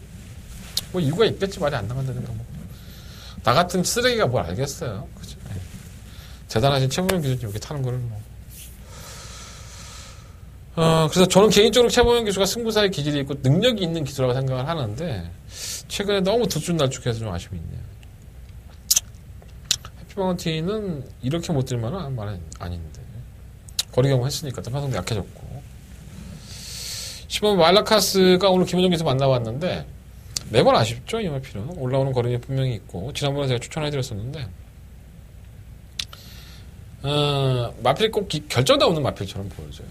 뭐 이유가 있겠지, 말이 안 나간다니까 뭐. 나 같은 쓰레기가 뭘 알겠어요. 그죠? 대단하신 최보영 기수님 이렇게 타는 거를 뭐. 그래서 저는 개인적으로 최보영 기수가 승부사의 기질이 있고 능력이 있는 기수라고 생각을 하는데, 최근에 너무 들쭉날쭉해서 좀 아쉬움이 있네요. 해피바운티는 이렇게 못 들 만한 말은 아닌데. 거리 경험했으니까 또 파성도 약해졌고. 10번 말라카스가 오늘 김현정 기수 만나봤는데, 매번 아쉽죠, 이 마필은. 올라오는 거리는 분명히 있고, 지난번에 제가 추천해드렸었는데, 마필이 꼭 결정도 없는 마필처럼 보여져요.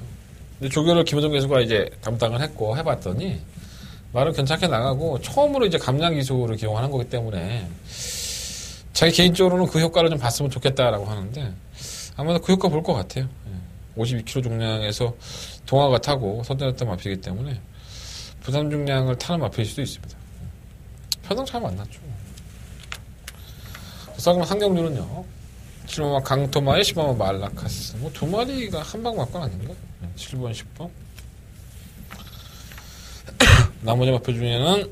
근데 조교를 김호정 기수가 이제 담당을 했고 해봤더니 말은 괜찮게 나가고 처음으로 이제 감량 기수를 기용하는 거기 때문에 자기 개인적으로는 그 효과를 좀 봤으면 좋겠다라고 하는데 아마도 그 효과 볼 것 같아요. 52kg 중량에서 동화가 타고 선전했던 마필이기 때문에 부산 중량을 타는 마필일 수도 있습니다. 편성 잘 만났죠. 그럼 한경주는요. 7번 강토마의 10번 말라카스. 뭐 두 마리가 한 방 맞건 아닌가? 7번, 10번. 나머지 마표 중에는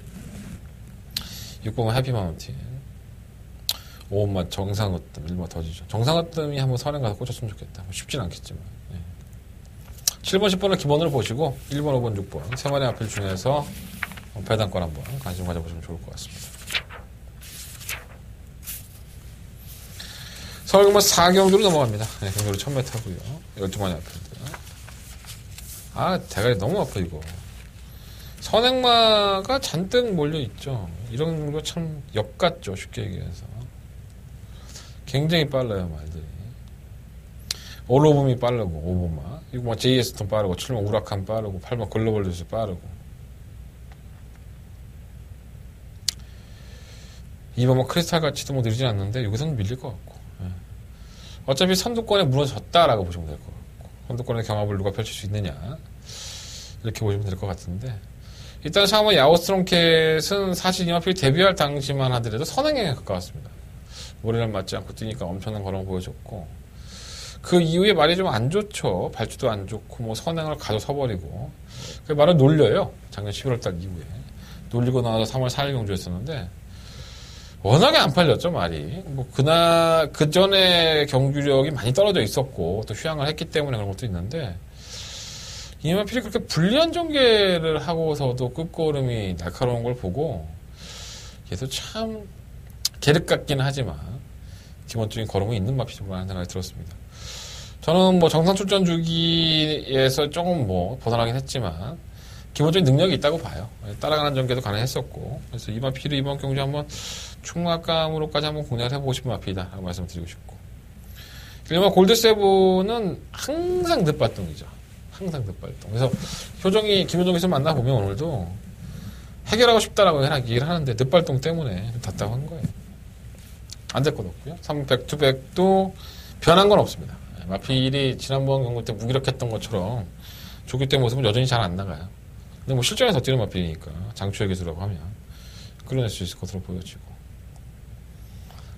6번 해피마운틴. 5번만 정상으뜸. 1번 더지죠. 정상으뜸이 한번 선행 가서 꽂혔으면 좋겠다. 뭐 쉽진 않겠지만. 7번, 10번을 기본으로 보시고 1번, 5번, 6번 세 마리 마필 중에서 배당권 한번 관심 가져보시면 좋을 것 같습니다. 서울경마 4경주로 넘어갑니다. 네, 경주로 1000m 타고요. 12마리 앞인데. 대가리 너무 아파, 이거. 선행마가 잔뜩 몰려있죠. 이런 거 참 역같죠, 쉽게 얘기해서. 굉장히 빨라요, 말들이. 올로붐이 빠르고, 5번마. 6번 JS톤 빠르고, 7번 우라칸 빠르고, 8번 글로벌 뉴스 빠르고. 2번 크리스탈 가치도 뭐 느리진 않는데, 여기서는 밀릴 것 같고. 어차피 선두권에 무너졌다라고 보시면 될 것 같고, 선두권의 경합을 누가 펼칠 수 있느냐 이렇게 보시면 될 것 같은데, 일단 샤워 야오스트롱캣은 사실 이마필 데뷔할 당시만 하더라도 선행에 가까웠습니다. 머리를 맞지 않고 뛰니까 엄청난 걸음을 보여줬고, 그 이후에 말이 좀 안 좋죠. 발주도 안 좋고 뭐 선행을 가져 서버리고, 그 말을 놀려요. 작년 11월달 이후에 놀리고 나와서 3월 4일 경주였었는데 워낙에 안 팔렸죠, 말이. 뭐, 그 전에 경주력이 많이 떨어져 있었고, 또 휴양을 했기 때문에 그런 것도 있는데, 이마필이 그렇게 불리한 전개를 하고서도 끝걸음이 날카로운 걸 보고, 얘도 참, 계륵 같긴 하지만, 기본적인 걸음은 있는 마필이라는 생각이 들었습니다. 저는 뭐 정상 출전 주기에서 조금 뭐, 벗어나긴 했지만, 기본적인 능력이 있다고 봐요. 따라가는 전개도 가능했었고, 그래서 이마필이 이번 경주 한번 충막감으로까지 한번 공략을 해보고 싶은 마필이다라고 말씀드리고 싶고, 그리고 골드세븐은 항상 늦발동이죠. 항상 늦발동. 그래서 효정이 김효정에서 만나보면 오늘도 해결하고 싶다라고 얘기를 하는데 늦발동 때문에 좀 답답한 거예요. 안 될 건 없고요. 3 백투백도 변한 건 없습니다. 마필이 지난번 경고 때 무기력했던 것처럼 조기 때 모습은 여전히 잘 안 나가요. 근데 뭐 실전에 더 뛰는 마필이니까 장추의 기술이라고 하면 끌어낼 수 있을 것으로 보여지고,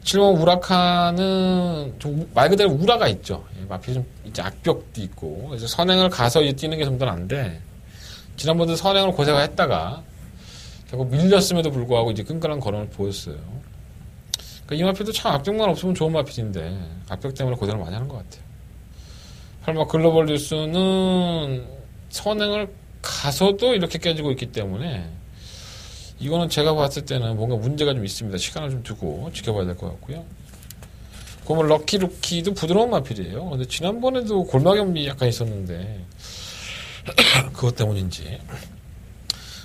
7번 우라카는 좀 말 그대로 우라가 있죠. 마필이 좀 이제 악벽도 있고, 그래서 선행을 가서 이제 뛰는 게 좀 더 난데, 지난번에 선행을 고생을 했다가 결국 밀렸음에도 불구하고 이제 끈끈한 걸음을 보였어요. 그러니까 이 마필도 참 악벽만 없으면 좋은 마필인데 악벽 때문에 고생을 많이 하는 것 같아요. 8번 글로벌 뉴스는 선행을 가서도 이렇게 깨지고 있기 때문에 이거는 제가 봤을 때는 뭔가 문제가 좀 있습니다. 시간을 좀 두고 지켜봐야 될 것 같고요. 그러면 럭키루키도 부드러운 마필이에요. 근데 지난번에도 골마견비 약간 있었는데 그것 때문인지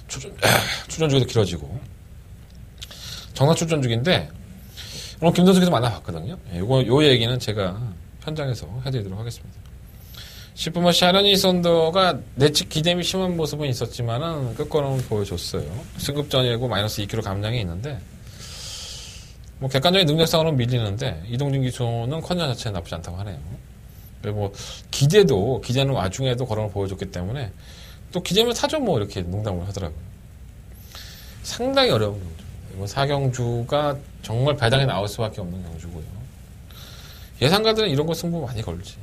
출전 주기도 길어지고, 정상 출전 주기인데 오늘 김선수께서 만나봤거든요. 요 얘기는 제가 현장에서 해드리도록 하겠습니다. 10번마 샤르니 썬더가 내측 기댐이 심한 모습은 있었지만은 끝거는 보여줬어요. 승급전이고 마이너스 2kg 감량이 있는데 뭐 객관적인 능력상으로는 밀리는데 이동준 기수는 컨디션 자체는 나쁘지 않다고 하네요. 그리고 뭐 기대는 와중에도 거론을 보여줬기 때문에 또 기대면 사죠 뭐 이렇게 농담을 하더라고요. 상당히 어려운 경주. 이번 4경주가 정말 배당에 나올 수밖에 없는 경주고요. 예상가들은 이런 거 승부 많이 걸지.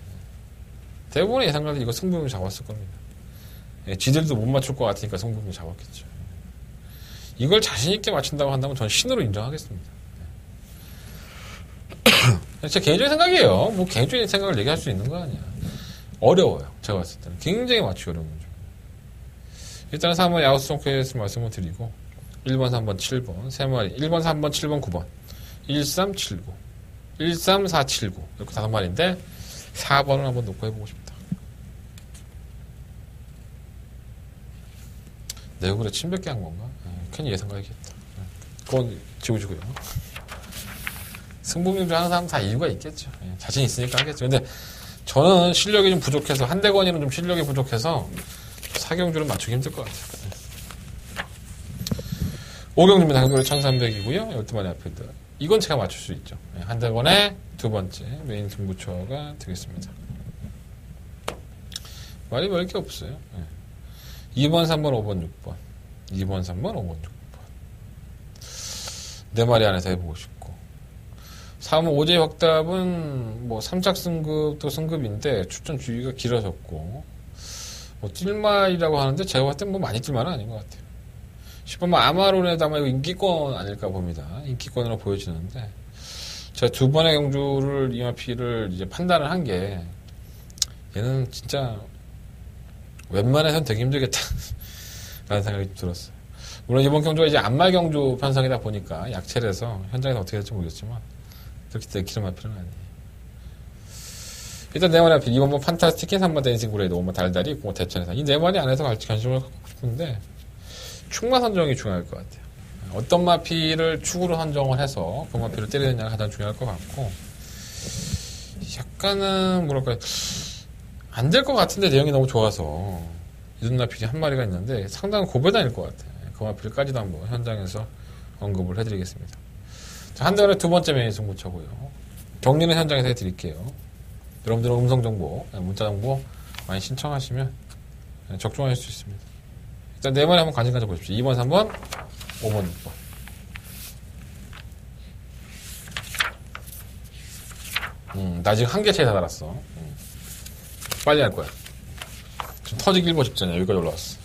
대부분의 예상가들이 이거 승부를 잡았을 겁니다. 예, 지들도 못 맞출 것 같으니까 승부를 잡았겠죠. 이걸 자신있게 맞춘다고 한다면 저는 신으로 인정하겠습니다. 제 개인적인 생각이에요. 뭐 개인적인 생각을 얘기할 수 있는 거 아니야. 어려워요. 제가 봤을 때는. 굉장히 맞추기 어려운 거죠. 일단은 3번 야우스톤 퀘스트 말씀을 드리고 1번, 3번, 7번 3마리 1번, 3번, 7번, 9번 1379 13479 이렇게 5마리인데 4번을 한번 놓고 해보고 싶다. 내 얼굴에 침 뱉게 한 건가? 괜히 예상가야겠다. 그건 지워주고요. 승부민주 하는 사람 다 이유가 있겠죠. 자신 있으니까 하겠죠. 근데 저는 실력이 좀 부족해서 한대건이는 좀 실력이 부족해서 사경주는 맞추기 힘들 것 같아요. 5경주입니다. 한도리 1300이고요. 12마리 앞에도. 이건 제가 맞출 수 있죠. 한대건의 두 번째 메인 승부처가 되겠습니다. 말이 별 게 없어요. 2번, 3번, 5번, 6번. 2번, 3번, 5번, 6번. 네 마리 안에서 해보고 싶고. 3번 오제 확답은 뭐 3착 승급도 승급인데 출전 주기가 길어졌고 뭐 뛸말이라고 하는데 제가 봤을 땐 뭐 많이 뛸말은 아닌 것 같아요. 10번 아마론에도 아마 이거 인기권 아닐까 봅니다. 인기권으로 보여지는데 제가 두 번의 경주를 이마피를 이제 판단을 한 게 얘는 진짜 웬만해선 되게 힘들겠다 라는 생각이 들었어요. 물론 이번 경주가 이제 안말 경주 편성이다 보니까 약체라서 현장에서 어떻게 될지 모르겠지만 그렇게 내키는 마필은 아니에요. 일단 네 마리 앞에 2번 판타스틱해 3번 데니싱 브레이드 5번 달달이 있고 대천에서 이 네 마리 안에서 같이 관심을 갖고 싶은데 축마 선정이 중요할 것 같아요. 어떤 마필을 축으로 선정을 해서 그 마필을 때리느냐가 가장 중요할 것 같고 약간은 뭐랄까 안 될 것 같은데 내용이 너무 좋아서 이런 마필이 한 마리가 있는데 상당히 고배단일 것 같아요. 그 마필까지도 한번 현장에서 언급을 해드리겠습니다. 자, 한대건의 두 번째 메인 승부처고요. 경리는 현장에서 해드릴게요. 여러분들은 음성정보, 문자정보 많이 신청하시면 적중하실 수 있습니다. 일단 네 마리 한번 관심 가져보십시오. 2번, 3번, 5번, 6번. 나 지금 한 개 차이 다 달았어. 빨리 할 거야. 지금 터지기 일보 직전이야. 여기까지 올라왔어.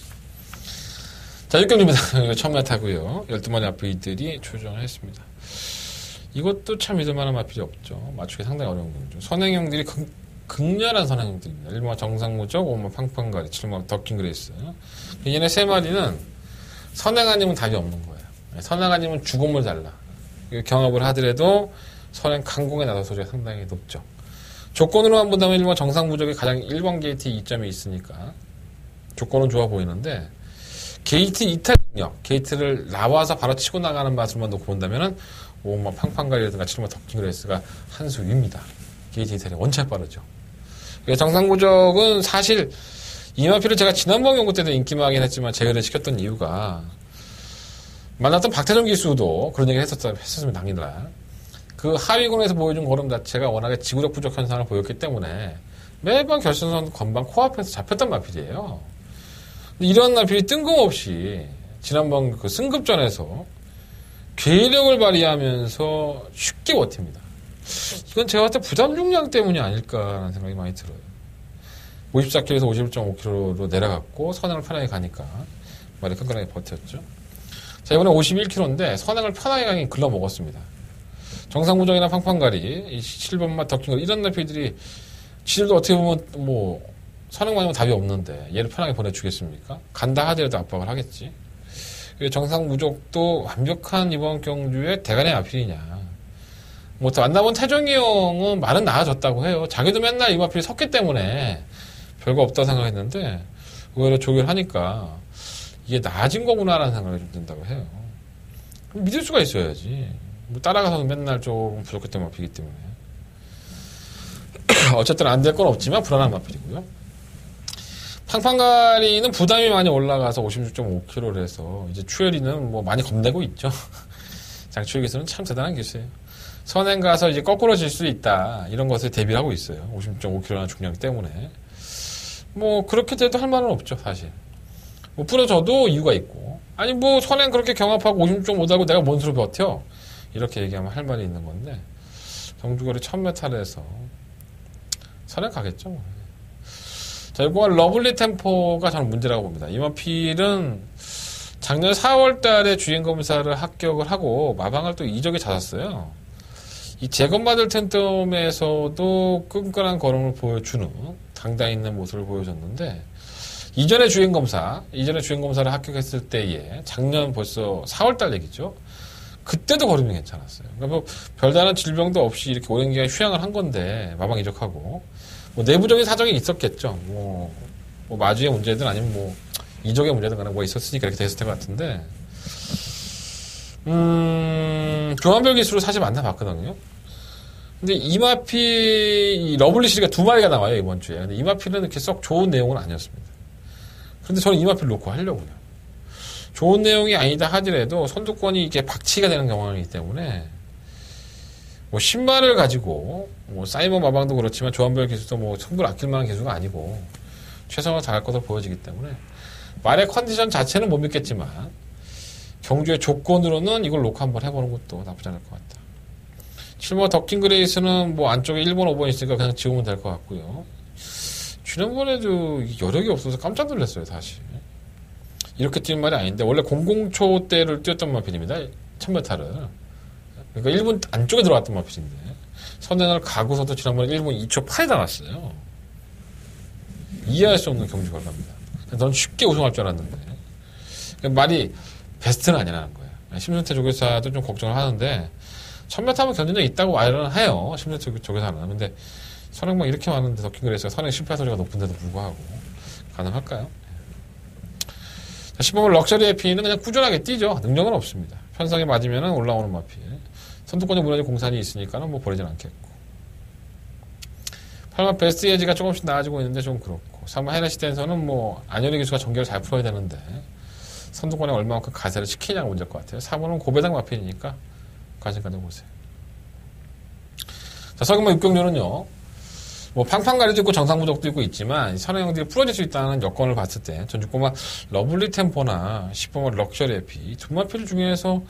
자, 6경주입니다. 이거 처음 나타고요. 12마리 아프이들이 출전을 했습니다. 이것도 참 믿을만한 마필이 없죠. 맞추기 상당히 어려운 경주. 선행형들이 극렬한 선행형들입니다. 1번 정상무적, 5번 팡팡가리, 7번 더킹그레이스. 얘네 세 마리는 선행 아니면 답이 없는 거예요. 선행 아니면 죽음을 달라. 경합을 하더라도 선행 강공의 나도 소리가 상당히 높죠. 조건으로만 본다면 1번 정상무적이 가장 1번 게이트 이점이 있으니까 조건은 좋아 보이는데 게이트 이탈 능력, 게이트를 나와서 바로 치고 나가는 맛을만 놓고 본다면은 5번 팡팡가리라든가 7번 더킹그레이스가 한 수 위입니다. 게이트 이탈이 원체 빠르죠. 정상무적은 사실 이마피를 제가 지난번 경고 때도 인기마긴 했지만 제외를 시켰던 이유가 만났던 박태정 기수도 그런 얘기를 했었으면 당일날 그 하위군에서 보여준 걸음 자체가 워낙에 지구력 부족 현상을 보였기 때문에 매번 결승선 건방 코앞에서 잡혔던 마필이에요. 이런 마필이 뜬금없이 지난번 그 승급전에서 괴력을 발휘하면서 쉽게 버팁니다. 이건 제가 봤을 때 부담 중량 때문이 아닐까라는 생각이 많이 들어요. 54kg에서 51.5kg로 내려갔고 선행을 편하게 가니까 말이 끈끈하게 버텼죠. 자, 이번에 51kg인데 선행을 편하게 가긴 글러먹었습니다. 정상무정이나 팡팡가리, 7번맛 덕킹거리 이런 나피들이 지들도 어떻게 보면 뭐 선행만 하면 답이 없는데 얘를 편하게 보내주겠습니까? 간다 하더라도 압박을 하겠지. 정상무적도 완벽한 이번 경주의 대간의 아필이냐. 뭐 만나본 태종이 형은 말은 나아졌다고 해요. 자기도 맨날 이 마필이 섰기 때문에 별거 없다고 생각했는데 의외로 조결하니까 이게 나아진 거구나라는 생각이 좀 든다고 해요. 믿을 수가 있어야지. 뭐 따라가서는 맨날 조금 부족했던 마필이기 때문에 어쨌든 안 될 건 없지만 불안한 마필이고요. 팡팡가리는 부담이 많이 올라가서 56.5kg를 해서 이제 추열이는 뭐 많이 겁내고 있죠. 장추열 기수는 참 대단한 기수예요. 선행 가서 이제 거꾸로 질 수 있다. 이런 것을 대비를 하고 있어요. 56.5kg라는 중량 때문에. 뭐 그렇게 돼도 할 말은 없죠, 사실. 뭐 부러져도 이유가 있고. 아니 뭐 선행 그렇게 경합하고 56.5다고 내가 뭔 수로 버텨? 이렇게 얘기하면 할 말이 있는 건데 경주거리 1000m에서 선행 가겠죠. 뭐. 자, 이번 러블리 템포가 저는 문제라고 봅니다. 이마필은 작년 4월 달에 주행검사를 합격을 하고 마방을 또 이적에 잦았어요. 이 재검받을 텐텀에서도 끈끈한 걸음을 보여주는 당당 있는 모습을 보여줬는데 이전에 주행검사를 합격했을 때에 작년 벌써 4월 달 얘기죠. 그때도 걸음이 괜찮았어요. 그러니까 뭐 별다른 질병도 없이 이렇게 오랜 기간 휴양을 한 건데 마방 이적하고 뭐 내부적인 사정이 있었겠죠. 뭐 마주의 문제든 아니면 뭐 이적의 문제든 간에 뭐 있었으니까 이렇게 됐을 것 같은데 교환별 기수로 사실 만나봤거든요. 근데 이마필 러블리 시리가 2마리가 나와요 이번 주에. 근데 이마필은 이렇게 썩 좋은 내용은 아니었습니다. 그런데 저는 이마필 놓고 하려고요. 좋은 내용이 아니다 하더라도 선두권이 이게 박치가 되는 경향이기 때문에 뭐 신발을 가지고 뭐 사이먼 마방도 그렇지만 조한별 기수도 뭐 승부를 아낄 만한 기수가 아니고 최선을 다할 것으로 보여지기 때문에 말의 컨디션 자체는 못 믿겠지만 경주의 조건으로는 이걸 놓고 한번 해보는 것도 나쁘지 않을 것 같다. 7번 더킹 그레이스는 뭐 안쪽에 1번, 5번 있으니까 그냥 지우면 될 것 같고요. 지난번에도 여력이 없어서 깜짝 놀랐어요, 사실. 이렇게 뛴 말이 아닌데, 원래 00초 대를 뛰었던 마필입니다. 1000m를. 그러니까 1분 안쪽에 들어갔던 마필인데, 선행을 가고서도 지난번에 1분 2초 8에 나갔어요. 이해할 수 없는 경주 결과입니다. 넌 쉽게 우승할 줄 알았는데. 말이 베스트는 아니라는 거예요. 심순태 조교사도 좀 걱정을 하는데, 1000m 하면 견딘적 있다고 말은 해요. 심순태 조교사는. 근데, 선행만 이렇게 많은데 더킹 그레이스가 선행 실패 소리가 높은데도 불구하고, 가능할까요? 15번 럭셔리 에피는 그냥 꾸준하게 뛰죠. 능력은 없습니다. 편성에 맞으면 올라오는 마필. 선두권에 무너진 공산이 있으니까는 뭐 버리진 않겠고. 8번 베스트 예지가 조금씩 나아지고 있는데 좀 그렇고. 3번 헤네시 댄서는 뭐 안현희 기수가 전개를 잘 풀어야 되는데 선두권에 얼마만큼 가세를 시키냐가 문제일 것 같아요. 4번은 고배당 마필이니까 관심 가져보세요. 자, 서금만 육경주는요. 뭐 팡팡가리도 있고 정상부적도 있고 있지만 선행형들이 부러질 수 있다는 여건을 봤을 때 전 6번만 러블리 템포나 10번만 럭셔리 에피 두 마필 중에서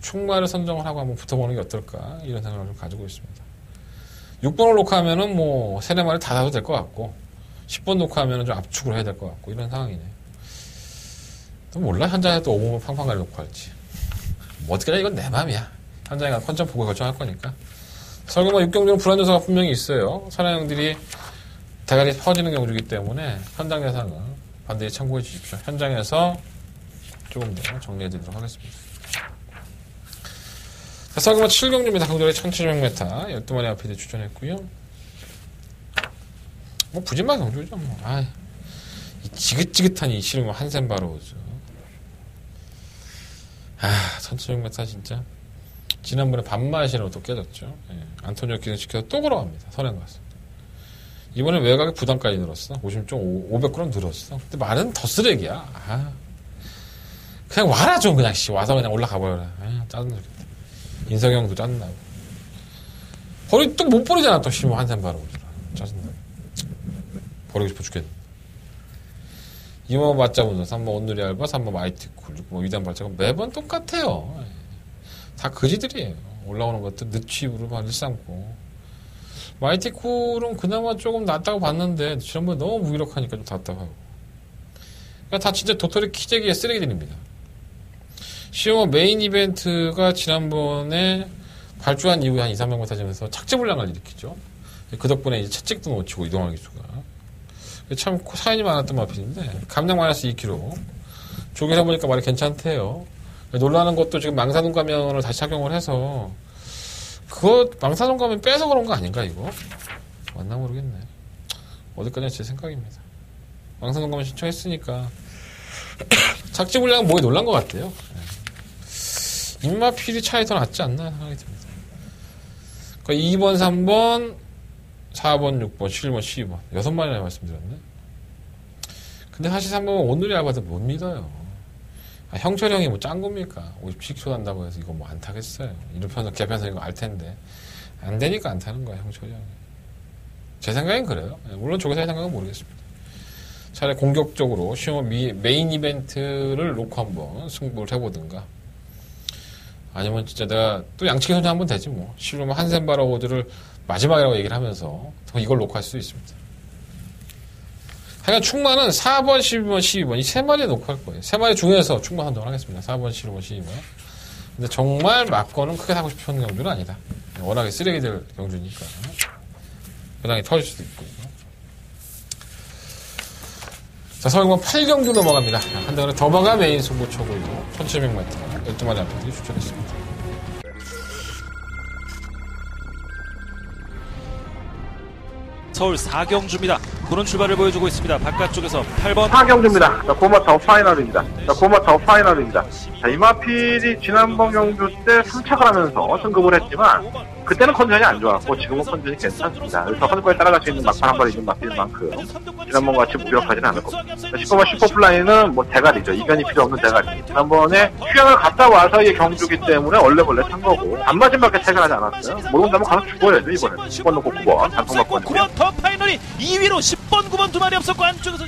충마를 선정을 하고 한번 붙어보는 게 어떨까 이런 생각을 좀 가지고 있습니다. 6번을 녹화하면은 뭐 3-4마리 다 사도 될 것 같고 10번 녹화하면은 좀 압축을 해야 될 것 같고 이런 상황이네요. 또 몰라 현장에 또 5번만 팡팡가리 녹화할지 뭐 어떻게나 이건 내 맘이야. 현장에 가서 컨점 보고 결정할 거니까. 설경마 6경주는 불안 요소가 분명히 있어요. 선행형들이 대가리 퍼지는 경주이기 때문에 현장 예상은 반드시 참고해 주십시오. 현장에서 조금 더 정리해 드리도록 하겠습니다. 자, 설경마 7경주입니다. 강도리 1700m 12마리 앞에 추천했고요. 뭐 부진마 경주죠. 뭐. 이 지긋지긋한 이 실험 한샘 바로우즈. 1700m 진짜. 지난번에 반마시로 또 깨졌죠. 예. 안토니오 기능시켜서 또 걸어갑니다. 선행 가서. 이번에 외곽에 부담까지 늘었어. 50.500g 늘었어. 근데 말은 더 쓰레기야. 그냥 와라 좀 그냥 와서 그냥 올라가 버려라. 짜증나 죽겠다. 인석형도 짜증나고. 버리 또 못 버리잖아 또 시모 한샘 바로 짜증나. 버리고 싶어 죽겠네. 2번 맞자분들 3번 온누리 알바 3번 마이티쿨 6번 위대한 발자국 매번 똑같아요. 다 거지들이에요. 올라오는 것도 늦취입으로 많이 삼고. 마이티쿨은 그나마 조금 낫다고 봤는데 지난번에 너무 무기력하니까 좀 답답하고. 그러니까 다 진짜 도토리 키재기의 쓰레기들입니다. 시험 메인 이벤트가 지난번에 발주한 이후에 한 2-300m 타지면서 착지불량을 일으키죠. 그 덕분에 이제 채찍도 놓치고 이동하는 기수가. 참 사연이 많았던 마필인데 감량 마이너스 2kg. 조개사 보니까 말이 괜찮대요. 놀라는 것도 지금 망사눈 가면을 다시 착용을 해서 그거 망사눈 가면 빼서 그런 거 아닌가 이거? 맞나 모르겠네. 어디까지나 제 생각입니다. 망사눈 가면 신청했으니까 착지불량은 뭐에 놀란 것 같아요. 입마필이 차이 더 낫지 않나 생각이 듭니다. 그러니까 2번, 3번, 4번, 6번, 7번, 12번 6마리나 말씀드렸네. 근데 사실 3번 오늘이 알바도 못 믿어요. 형철이 형이 뭐 짠 겁니까? 57km 단다고 해서 이거 뭐 안 타겠어요. 이런 편은 개편서 이거 알 텐데. 안 되니까 안 타는 거야, 형철이 형이. 제 생각엔 그래요. 물론 조계사의 생각은 모르겠습니다. 차라리 공격적으로 메인 이벤트를 놓고 한번 승부를 해보든가. 아니면 진짜 내가 또 양치기 선수 한번 되지 뭐. 실로면 한센바라고들을 마지막이라고 얘기를 하면서 이걸 놓고 할 수도 있습니다. 하여간 충만은 4번, 12번, 12번 이 세 마리 놓고 할 거예요. 세 마리 중에서 충만 선정을 하겠습니다. 4번, 15번, 12번. 근데 정말 막거는 크게 사고 싶은 경주는 아니다. 워낙에 쓰레기들 경주니까. 배당이 터질 수도 있고요. 자, 서울공원 8경주 넘어갑니다. 한대원의 더마가 메인 승부처고요. 1700m, 12마리 앞에 추천했습니다. 서울 4경주입니다. 그런 출발을 보여주고 있습니다. 바깥쪽에서 8번 4경주입니다. 자, 고마타워 파이널입니다. 자, 고마타워 파이널입니다. 자, 이마필이 지난번 경주 때 3착을 하면서 승급을 했지만 그때는 컨디션이 안 좋았고 지금은 컨디션이 괜찮습니다. 그래서 선거에 따라갈 수 있는 막판 한 발이 있는 마필인 만큼 지난번 같이 무력하지는 않을 겁니다. 자, 10번과 슈퍼플라이는 뭐 대가리죠. 이변이 필요 없는 대가리. 지난번에 휴양을 갔다 와서의 경주기 때문에 원래 탄 거고 안 맞은 밖에 퇴근하지 않았어요. 모른다면 가서 죽어야죠. 이번에 10번 놓고 9번 단통 막번이고요. 9번 더 파이널이 2위로 10번 9번 두 마리 앞섰고 안쪽에서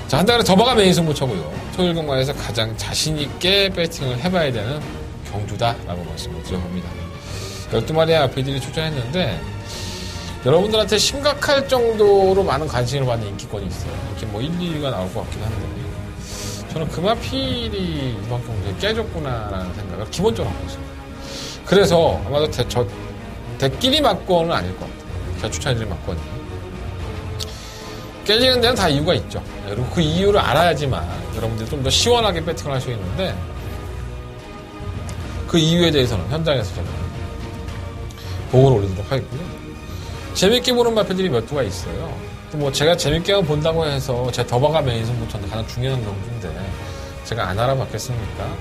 자, 한달에 더마가 메인 승부처고요. 토요일 경마에서 가장 자신있게 배팅을 해봐야 되는 경주다라고 말씀을 드려봅니다. 12마리의 아피들이 출전했는데 여러분들한테 심각할 정도로 많은 관심을 받는 인기권이 있어요. 이렇게 뭐 1, 2위가 나올 것 같긴 한데 저는 그 마필이 이번 경주에 깨졌구나라는 생각을 기본적으로 하고 있습니다. 그래서 아마도 대끼리 막권은 아닐 것 같아요. 제가 추천해드린 막권이. 깨지는 데는 다 이유가 있죠. 그리고 그 이유를 알아야지만 여러분들이 좀 더 시원하게 배팅을 할 수 있는데 그 이유에 대해서는 현장에서 제가 보고를 올리도록 하겠고요. 재밌게 보는 마필들이 몇 두가 있어요. 또 뭐 제가 재밌게 본다고 해서 제 더마가 메인 승부처는 가장 중요한 경주인데 제가 안 알아봤겠습니까?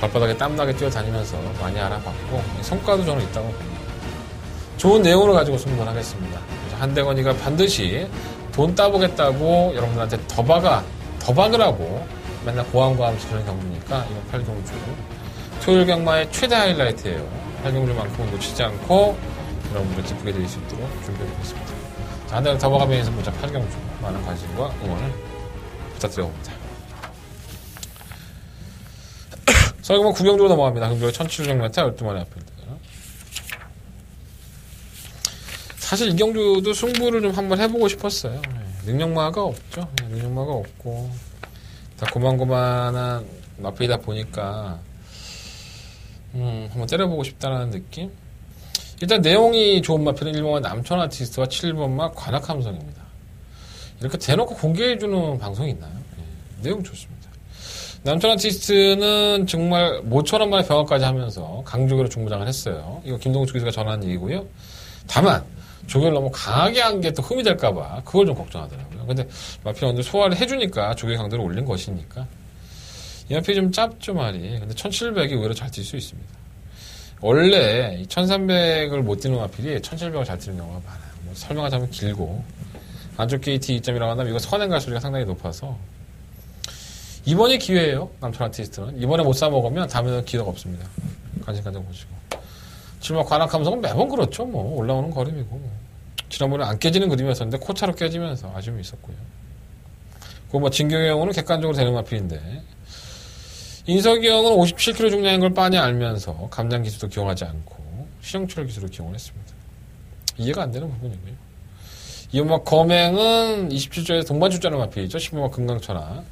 발바닥에 땀나게 뛰어다니면서 많이 알아봤고 성과도 저는 있다고 봅니다. 좋은 내용을 가지고 승부를 하겠습니다. 한대건이가 반드시 돈 따보겠다고 여러분들한테 더박을 하고 맨날 고함고함 시키는 경주니까 이번 8경주 토요일 경마의 최대 하이라이트예요. 8경주만큼은 놓치지 않고 여러분들을 기쁘게 드릴 수 있도록 준비해보겠습니다. 자, 한대건 더박아 메인 승부자 8경주 많은 관심과 응원을 부탁드려봅니다. 서울경마 9경주로 넘어갑니다. 금주에 1700m 12마리 앞입니다. 사실 이 경주도 승부를 좀 한번 해보고 싶었어요. 능력마가 없죠. 능력마가 없고 다 고만고만한 마필이다 보니까 한번 때려보고 싶다는 느낌. 일단 내용이 좋은 마필은 1번마 남천 아티스트와 7번마 관악함성입니다. 이렇게 대놓고 공개해주는 방송이 있나요? 내용 좋습니다. 남천 아티스트는 정말 모처럼 만에 병합까지 하면서 강조계로 중부장을 했어요. 이거 김동욱 기수가 전한 얘기고요. 다만 조교를 너무 강하게 한 게 또 흠이 될까봐 그걸 좀 걱정하더라고요. 근데 마필이 언제 소화를 해주니까 조교 강도를 올린 것이니까 이 마필이 좀 짧죠 말이. 근데 1700이 의외로 잘 뛸 수 있습니다. 원래 1300을 못 뛰는 마필이 1700을 잘 뛰는 경우가 많아요. 뭐 설명하자면 길고 안쪽 게이트 2점이라고 한다면 이거 선행 갈 소리가 상당히 높아서 이번이 기회예요. 남천 아티스트는 이번에 못 사먹으면 다음에는 기회가 없습니다. 관심 가져보시고 7번 관악함성은 매번 그렇죠. 뭐 올라오는 걸음이고 지난번에 안 깨지는 그림이었었는데 코차로 깨지면서 아쉬움이 있었고요. 그 뭐 진경이 형은 객관적으로 되는 마필인데 인석이 형은 57kg 중량인 걸 빤히 알면서 감장 기술도 기용하지 않고 시정출혈 기술을 기용을 했습니다. 이해가 안 되는 부분이고요. 이번 검행은 27조에서 동반 출전하는 마필이죠. 10번마 금강천하.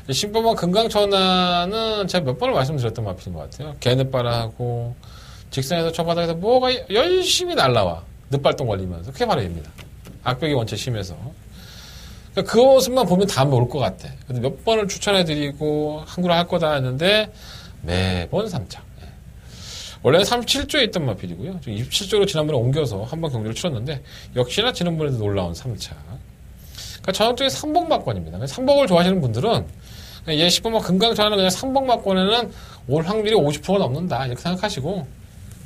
10번마 금강천하는 제가 몇 번을 말씀드렸던 마필인 것 같아요. 개늦바라하고 직선에서 저 바닥에서 뭐가 열심히 날라와. 늪발동 걸리면서. 그게 바로 얘입니다. 악벽이 원체 심해서. 그러니까 그 모습만 보면 다음에 올 것 같아. 근데 몇 번을 추천해드리고 한구를 할 거다 했는데 매번 3착. 원래는 37조에 있던 마필이고요. 27조로 지난번에 옮겨서 한번 경주를 치렀는데 역시나 지난번에도 놀라운 3착. 그러니까 전형적인 상복막권입니다. 상복을 좋아하시는 분들은 얘 10번만 금강천하는 그냥 상복막권에는 올 확률이 50%가 넘는다. 이렇게 생각하시고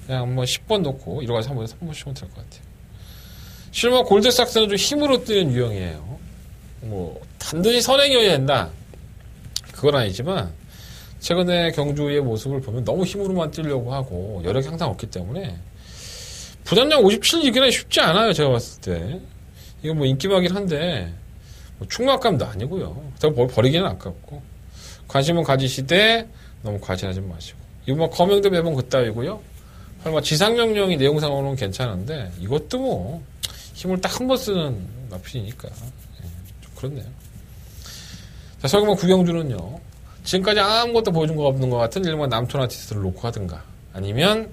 그냥 뭐 10번 놓고 1호가 3번에 3번 치면 될 것 같아요. 실은 뭐 골드삭스는 좀 힘으로 뛰는 유형이에요. 뭐 반드시 선행이어야 된다. 그건 아니지만 최근에 경주의 모습을 보면 너무 힘으로만 뛰려고 하고 여력이 항상 없기 때문에 부단량 57 이기는 쉽지 않아요. 제가 봤을 때. 이거 뭐 인기박이긴 한데 뭐 충막감도 아니고요. 그렇다고 버리기는 아깝고 관심은 가지시되 너무 과신하지 마시고 이거 뭐 검영도 매번 그따위고요. 설마 지상명령이 내용상으로는 괜찮은데 이것도 뭐 힘을 딱 한 번 쓰는 마필이니까 좀 그렇네요. 자, 설마 구경주는요. 지금까지 아무것도 보여준 거 없는 것 같은 일본 남촌 아티스트를 놓고 하든가 아니면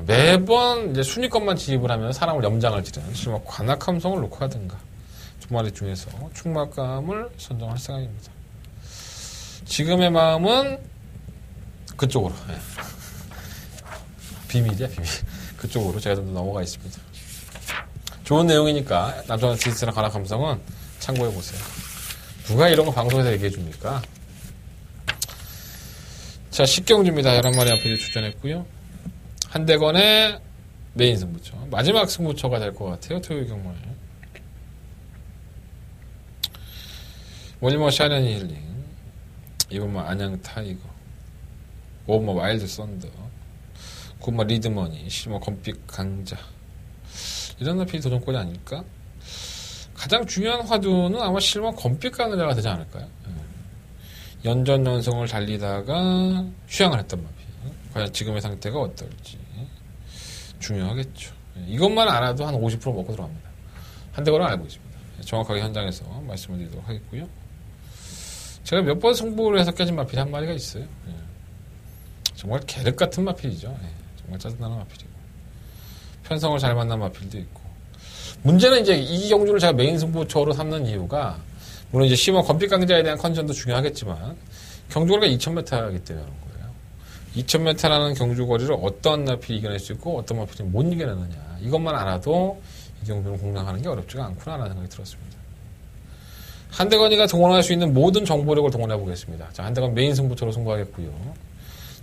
매번 이제 순위권만 진입을 하면 사람을 염장을 지르는 실마 관악함성을 놓고 하든가 두 마리 중에서 충막감을 선정할 생각입니다. 지금의 마음은 그쪽으로 비밀이야 비밀 그쪽으로 제가 좀 더 넘어가 있습니다. 좋은 내용이니까 남촌 아티스트나 관악함성은 참고해보세요. 누가 이런 거 방송에서 얘기해 줍니까? 자, 식경주입니다. 11마리 앞에 출전했고요. 한대건의 메인 승부처. 마지막 승부처가 될 것 같아요. 토요일 경마에. 원리머 샤이니 힐링. 이번 뭐 안양 타이거. 오버 와일드 썬더. 굿마 리드머니. 실버 검빛 강자. 이런 나필이 도전권이 아닐까? 가장 중요한 화두는 아마 실버 검빛 강자가 되지 않을까요? 연전연승을 달리다가 휴양을 했던 마필. 과연 지금의 상태가 어떨지 중요하겠죠. 이것만 알아도 한 50% 먹고 들어갑니다. 한대건은 알고 있습니다. 정확하게 현장에서 말씀을 드리도록 하겠고요. 제가 몇 번 승부를 해서 깨진 마필이 한 마리가 있어요. 정말 계륵 같은 마필이죠. 정말 짜증나는 마필이고 편성을 잘 만난 마필도 있고 문제는 이제 이 경주를 제가 메인 승부처로 삼는 이유가 물론 이제 시머 검빛 강자에 대한 컨디션도 중요하겠지만 경주거리가 2000m이기 때문에 그런 거예요. 2000m라는 경주거리를 어떤 나필이 이겨낼 수 있고 어떤 나필이 못 이겨내느냐 이것만 알아도 이 경주를 공략하는 게 어렵지가 않구나라는 생각이 들었습니다. 한대건이가 동원할 수 있는 모든 정보력을 동원해 보겠습니다. 자, 한대건 메인 승부처로 승부하겠고요.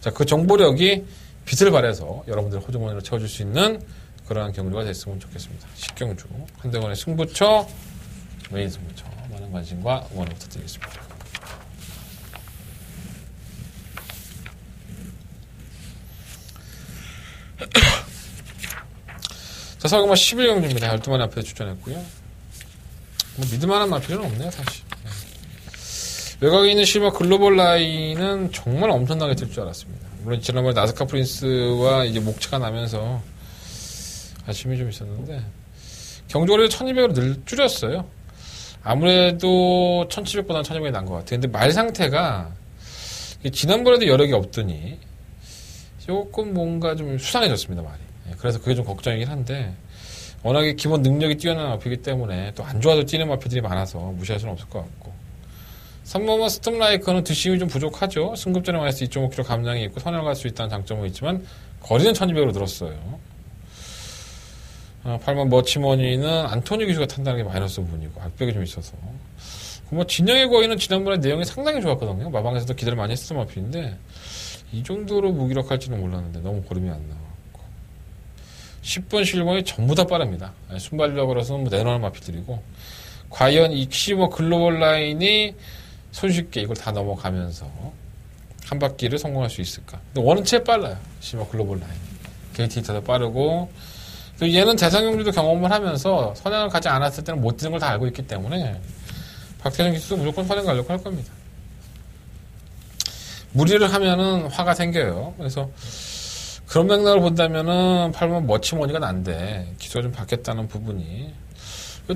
자, 그 정보력이 빛을 발해서 여러분들의 호주머니를 채워줄 수 있는 그러한 경주가 됐으면 좋겠습니다. 식경주 한대건의 승부처 메인 승부처 많은 관심과 응원을 부탁드리겠습니다. 자, 서경마 11경주입니다. 12마리 앞에 출전했고요. 뭐 믿을만한 마필은 없네요, 사실. 외곽에 있는 실버 글로벌 라인은 정말 엄청나게 뜰 줄 알았습니다. 물론 지난번에 나스카 프린스와 이제 목차가 나면서 아쉬움이 좀 있었는데 경주거리를 1200으로 줄였어요. 아무래도 1700보다는 1200이 난 것 같아요. 근데 말 상태가 지난번에도 여력이 없더니 조금 뭔가 좀 수상해졌습니다, 말이. 그래서 그게 좀 걱정이긴 한데 워낙에 기본 능력이 뛰어난 마필이기 때문에 또 안 좋아도 뛰는 마필들이 많아서 무시할 수는 없을 것 같고 3번마 스톰라이커는 뒷심이 좀 부족하죠. 승급전에 마이너스 2.5km 감량이 있고 선을 갈 수 있다는 장점은 있지만 거리는 1200으로 늘었어요. 8번 머치머니는 안토니 기수가 탄다는 게 마이너스 부분이고 악벽이 좀 있어서 뭐 진영의 거인은 지난번에 내용이 상당히 좋았거든요. 마방에서도 기대를 많이 했었던 마필인데 이 정도로 무기력할지는 몰랐는데 너무 고름이 안 나왔고 10번 실버이 전부 다 빠릅니다. 순발력으로서는 뭐 내놓는 마필들이고 과연 이 시버 글로벌 라인이 손쉽게 이걸 다 넘어가면서 한 바퀴를 성공할 수 있을까? 근데 원체 빨라요. 시버 글로벌 라인 게이트 히터도 빠르고 얘는 대상경주도 경험을 하면서 선행을 가지 않았을 때는 못 뛰는 걸 다 알고 있기 때문에 박태준 기수도 무조건 선행 가려고 할 겁니다. 무리를 하면은 화가 생겨요. 그래서 그런 맥락을 본다면은 8번 머치머니가 난데 기수가 좀 바뀌었다는 부분이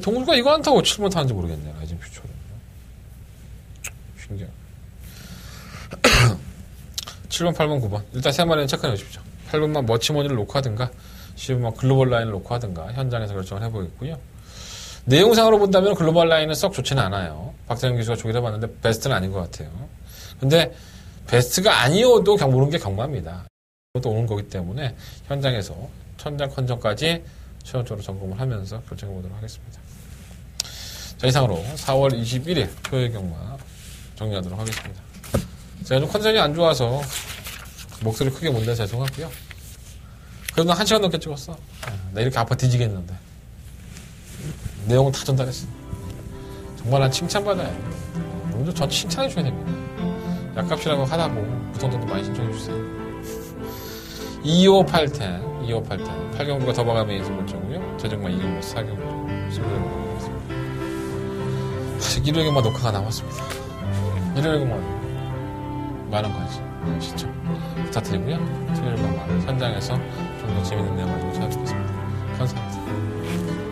동주가 이거 안 타고 7번 타는지 모르겠네요. 라이징 퓨처를. 신기해. 7번, 8번, 9번. 일단 세 마리는 체크해 놓으십시오. 8번만 머치머니를 놓고 하든가 10번만 글로벌 라인을 놓고 하든가 현장에서 결정을 해보겠고요. 내용상으로 본다면 글로벌 라인은 썩 좋지는 않아요. 박태영 기수가 조기를 해봤는데 베스트는 아닌 것 같아요. 근데 베스트가 아니어도 모르는 게 경마입니다. 또 오는 거기 때문에 현장에서 천장 컨정까지 최종적으로 점검을 하면서 결정해 보도록 하겠습니다. 자, 이상으로 4월 21일 토요일 경마 정리하도록 하겠습니다. 제가 좀 컨디션이 안 좋아서 목소리 크게 못 내서 죄송하고요. 그래도 1시간 넘게 찍었어. 나 이렇게 아파 뒤지겠는데. 내용은 다 전달했어. 정말 난 칭찬받아요. 여러분들 저 칭찬해줘야 됩니다. 약값이라고 하다고 구독자도 많이 신청해주세요. 2580 8경주가 더 마감의 예술 문자고요. 최종만 2경주 4경주 승부를 보겠습니다. 아직 일요일에만 녹화가 남았습니다. 일요일에만 많은 관심 시청 부탁드리고요. 토요일만 현장에서 좀 더 재밌는 내용 가지고 찾아뵙겠습니다. 감사합니다.